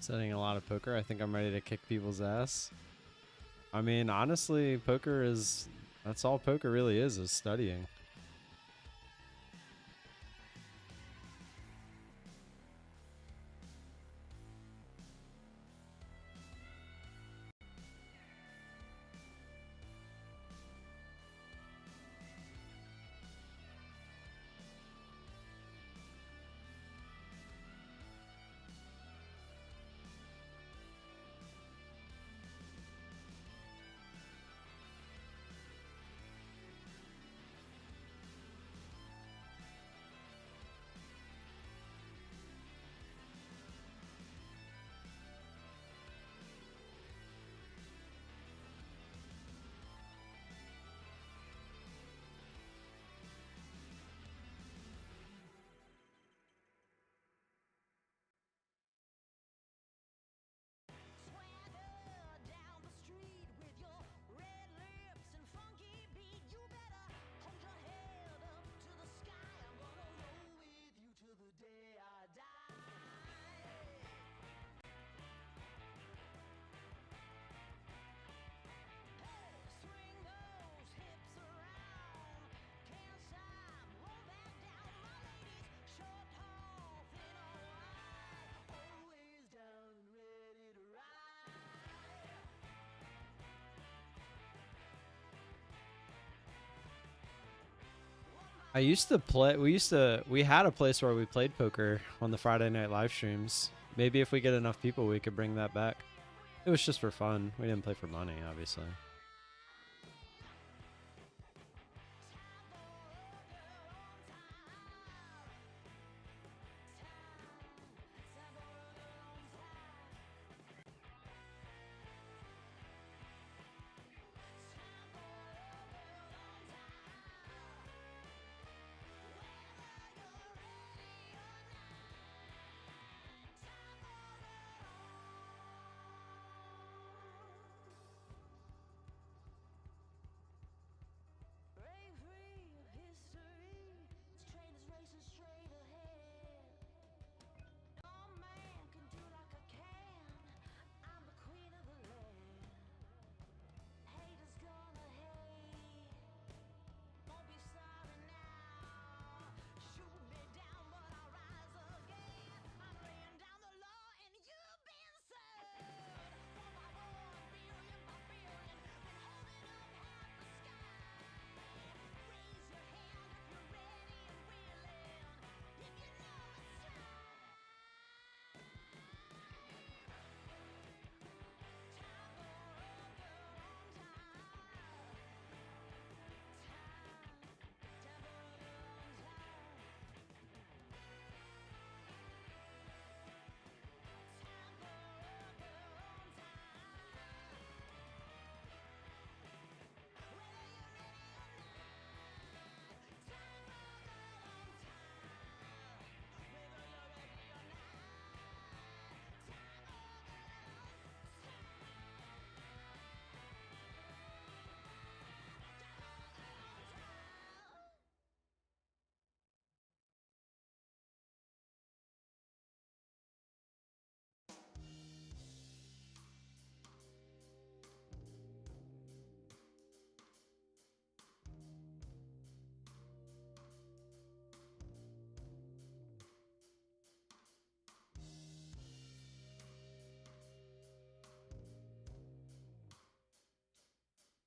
Studying a lot of poker. I think I'm ready to kick people's ass. I mean, honestly, poker is... That's all poker really is studying. I used to play. We had a place where we played poker on the Friday night live streams. Maybe if we get enough people, we could bring that back. It was just for fun. We didn't play for money, obviously.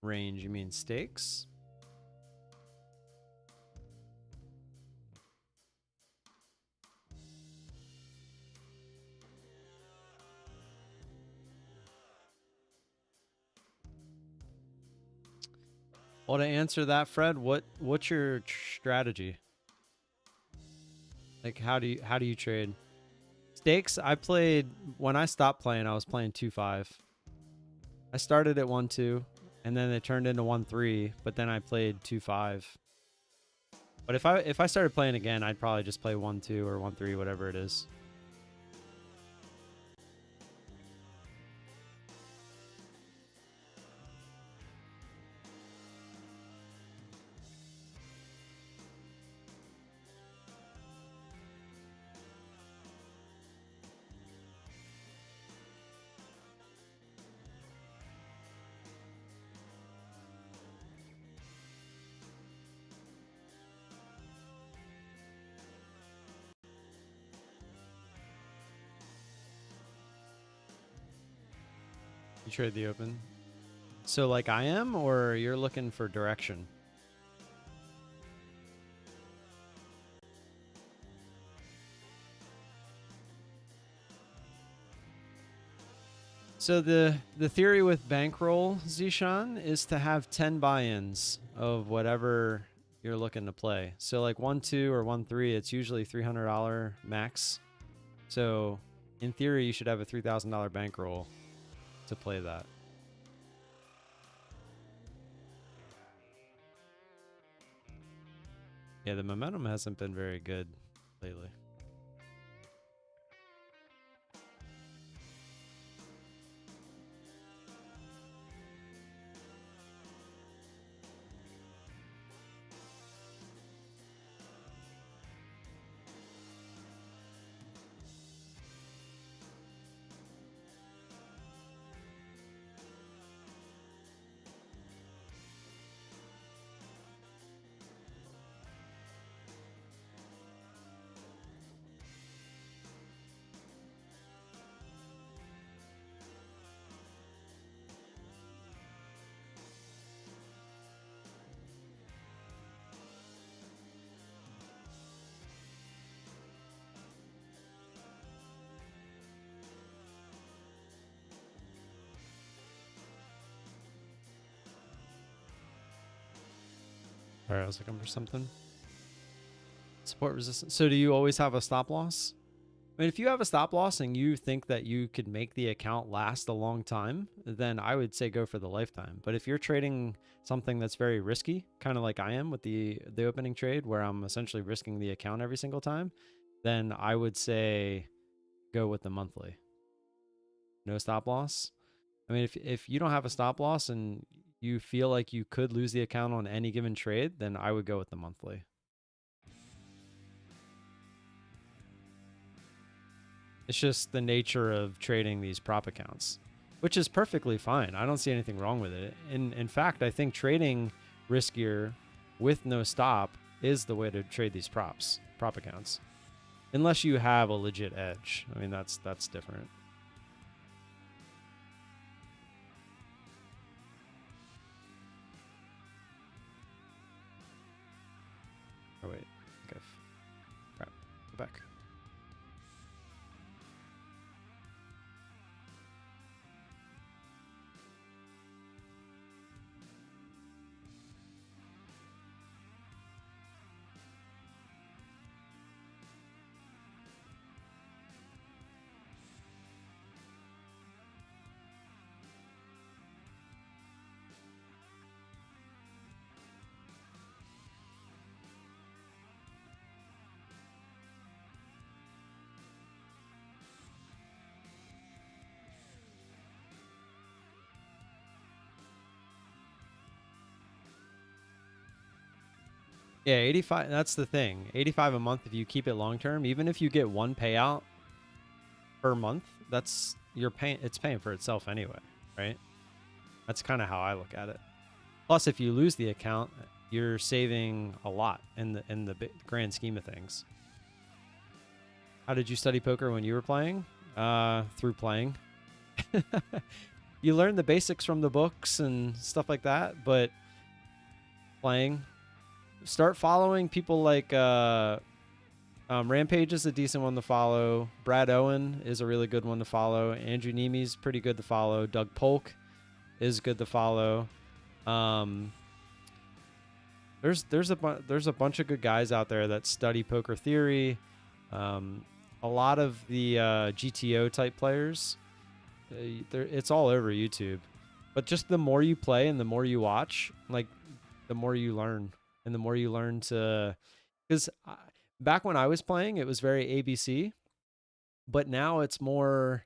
Range, you mean stakes? Well, to answer that, Fred, what's your strategy? Like, how do you trade? Stakes, I played when I stopped playing, I was playing 2-5. I started at 1-2, and then it turned into 1-3, but then I played 2-5. But if I started playing again, I'd probably just play 1-2 or 1-3, whatever it is. trade the open. So like I am, or you're looking for direction? So the theory with bankroll, Zishan, is to have 10 buy-ins of whatever you're looking to play. So like 1-2 or 1-3, it's usually $300 max. So in theory, you should have a $3,000 bankroll to play that. Yeah, the momentum hasn't been very good lately. All right, I was looking for something. Support resistance. So do you always have a stop loss? I mean, if you have a stop loss and you think that you could make the account last a long time, then I would say go for the lifetime. But if you're trading something that's very risky, kind of like I am with the opening trade, where I'm essentially risking the account every single time, then I would say go with the monthly. No stop loss. I mean, if you don't have a stop loss and you feel like you could lose the account on any given trade, then I would go with the monthly. It's just the nature of trading these prop accounts, which is perfectly fine. I don't see anything wrong with it. In fact, I think trading riskier with no stop is the way to trade these prop accounts. Unless you have a legit edge. I mean, that's different. Oh wait. Okay. Crap. Go back. Yeah, 85, that's the thing. 85 a month if you keep it long term, even if you get one payout per month, that's it's paying for itself anyway, right? That's kind of how I look at it. Plus if you lose the account, you're saving a lot in the grand scheme of things. How did you study poker when you were playing? Through playing. You learn the basics from the books and stuff like that, but playing. Start following people like Rampage is a decent one to follow. Brad Owen is a really good one to follow. Andrew Neme's pretty good to follow. Doug Polk is good to follow. There's a bunch of good guys out there that study poker theory. A lot of the GTO type players, it's all over YouTube. But just the more you play and the more you watch, like the more you learn. And the more you learn to, because back when I was playing, it was very ABC, but now it's more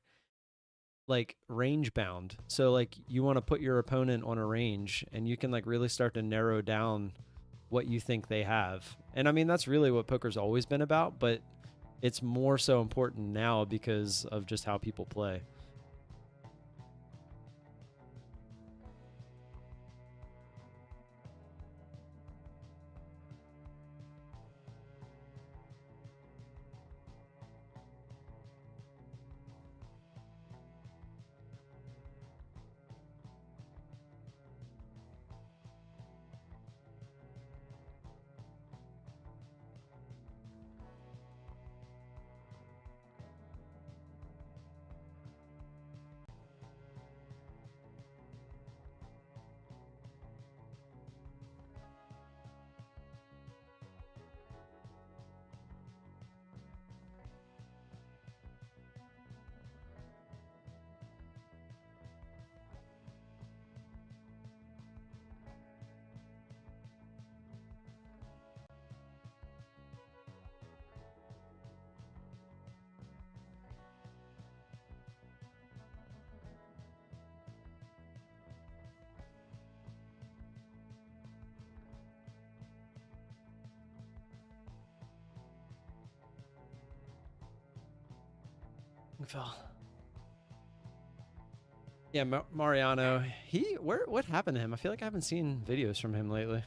like range bound. So like you want to put your opponent on a range and you can like really start to narrow down what you think they have. And I mean, that's really what poker's always been about, but it's more so important now because of just how people play. Phil. Yeah, Mariano. What happened to him? I feel like I haven't seen videos from him lately.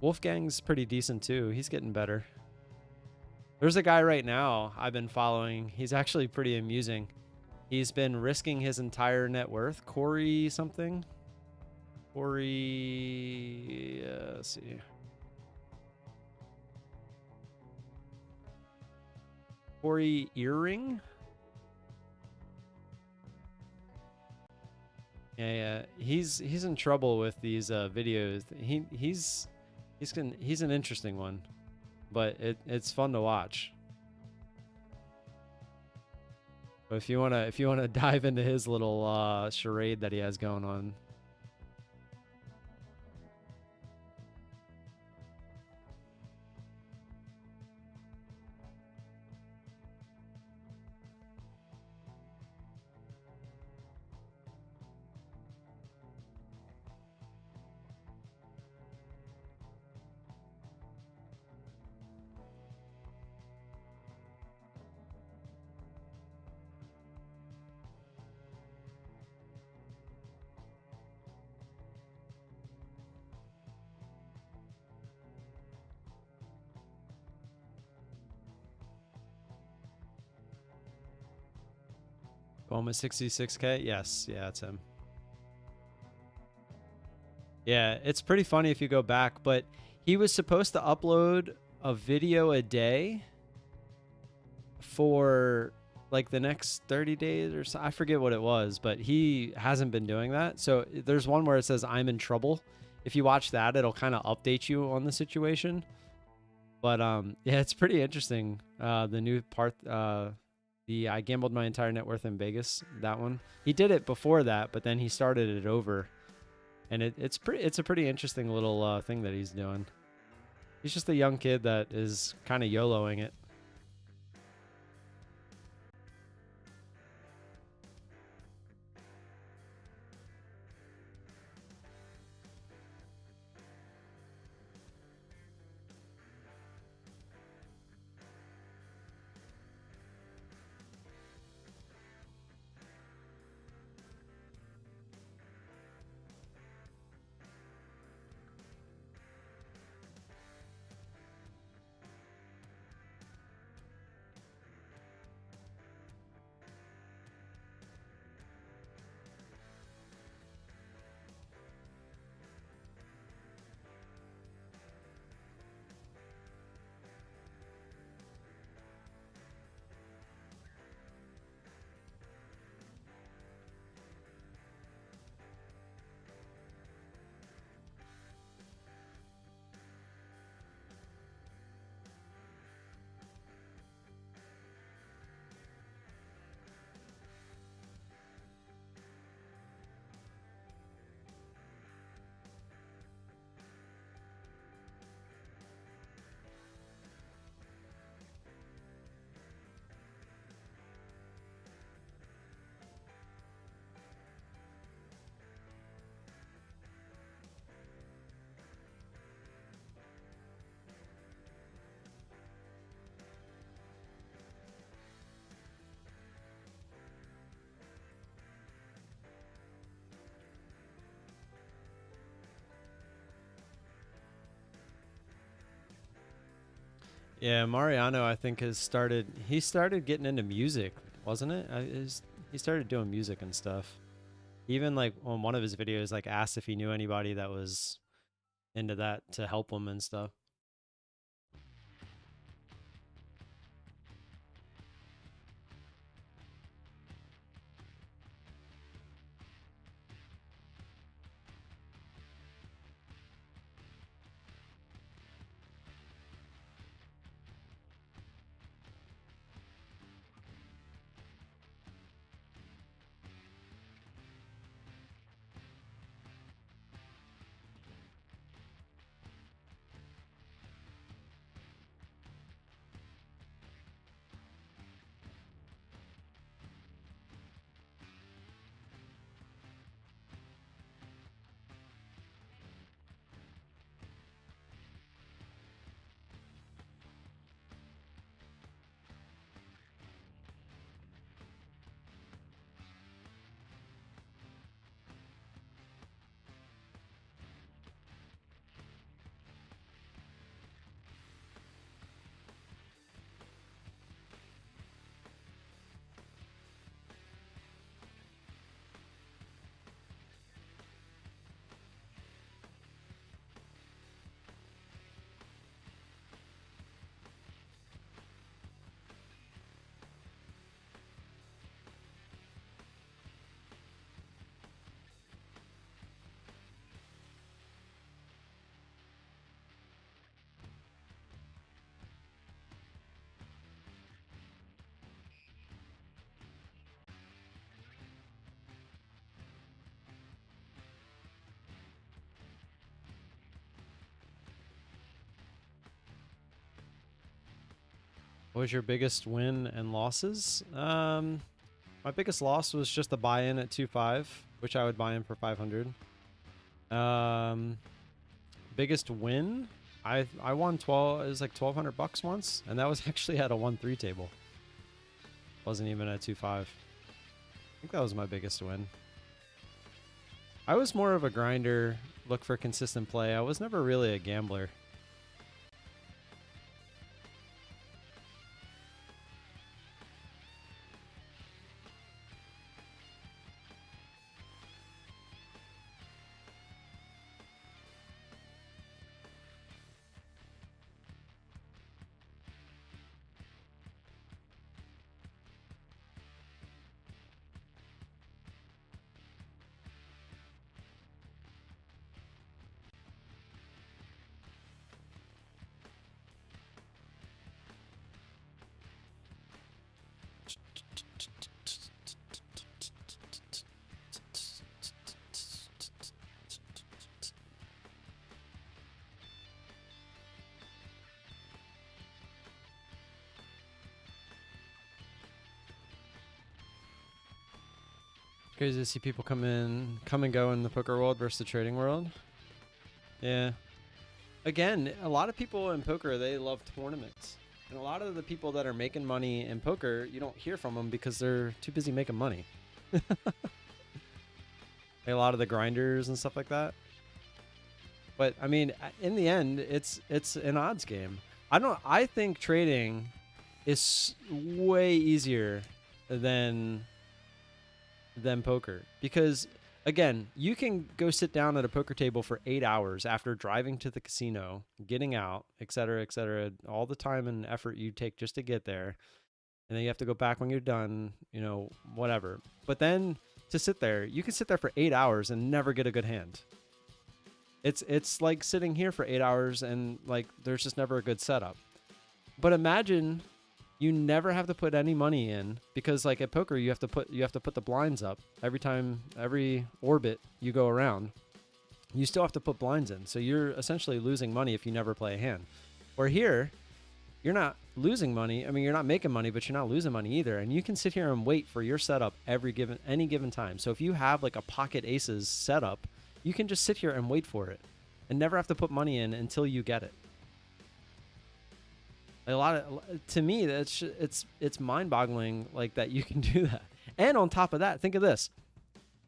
Wolfgang's pretty decent too. He's getting better. There's a guy right now I've been following. He's actually pretty amusing. He's been risking his entire net worth. Corey something. Corey, let's see. Corey Earring. Yeah. He's in trouble with these videos. He's an interesting one, but it's fun to watch. But if you wanna dive into his little charade that he has going on. Almost 66K? Yes. Yeah, it's him. Yeah, it's pretty funny if you go back, but he was supposed to upload a video a day for like the next 30 days or so. I forget what it was, but he hasn't been doing that. So there's one where it says I'm in trouble. If you watch that, it'll kind of update you on the situation. But yeah, it's pretty interesting. The new part, the I gambled my entire net worth in Vegas, that one. He did it before that, but then he started it over. And it's a pretty interesting little thing that he's doing. He's just a young kid that is kind of YOLOing it. Yeah, Mariano, I think he started getting into music, wasn't it? He started doing music and stuff. Even like on one of his videos, like asked if he knew anybody that was into that to help him and stuff. What was your biggest win and losses? My biggest loss was just the buy-in at 2.5, which I would buy in for 500. Biggest win? I won 12. It was like 1,200 bucks once, and that was actually at a 1-3 table. Wasn't even at 2.5. I think that was my biggest win. I was more of a grinder, look for consistent play. I was never really a gambler. Crazy to see people come and go in the poker world versus the trading world. Yeah. Again, a lot of people in poker, they love tournaments. And a lot of the people that are making money in poker, you don't hear from them because they're too busy making money. A lot of the grinders and stuff like that. But I mean, in the end, it's an odds game. I think trading is way easier than poker, because again, you can go sit down at a poker table for 8 hours after driving to the casino, getting out, etc., all the time and effort you take just to get there, and then you have to go back when you're done, you know, whatever. But then to sit there, you can sit there for 8 hours and never get a good hand. It's like sitting here for 8 hours and like there's just never a good setup. But imagine you never have to put any money in, because like at poker you have to put the blinds up every orbit you go around. You still have to put blinds in, so you're essentially losing money if you never play a hand. Or here, you're not losing money. I mean, you're not making money, but you're not losing money either. And you can sit here and wait for your setup any given time. So if you have like a pocket aces setup, you can just sit here and wait for it and never have to put money in until you get it. To me, it's mind-boggling, like, that you can do that. And on top of that, think of this: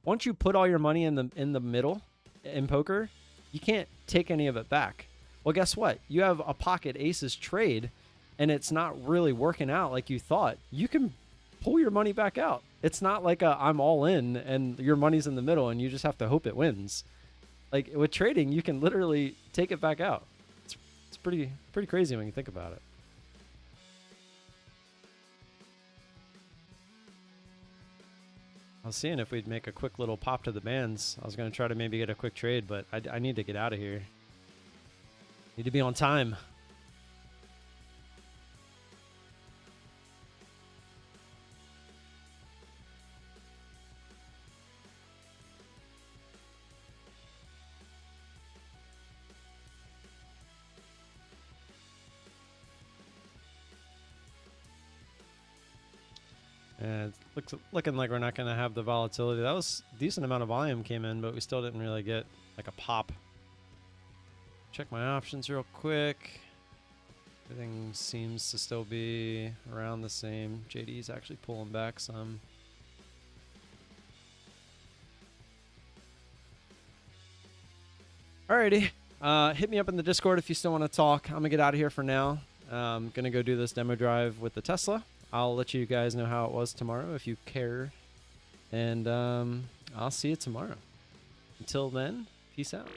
once you put all your money in the middle in poker, you can't take any of it back. Well, guess what? You have a pocket aces trade, and it's not really working out like you thought. You can pull your money back out. It's not like I'm all in and your money's in the middle and you just have to hope it wins. Like with trading, you can literally take it back out. It's pretty crazy when you think about it. I was seeing if we'd make a quick little pop to the bands. I was going to try to maybe get a quick trade, but I need to get out of here. Need to be on time. And it's looking like we're not going to have the volatility. That was a decent amount of volume came in, but we still didn't really get like a pop. Check my options real quick. Everything seems to still be around the same. JD's actually pulling back some. Alrighty. Hit me up in the Discord if you still want to talk. I'm going to get out of here for now. I'm going to go do this demo drive with the Tesla. I'll let you guys know how it was tomorrow if you care. And I'll see you tomorrow. Until then, peace out.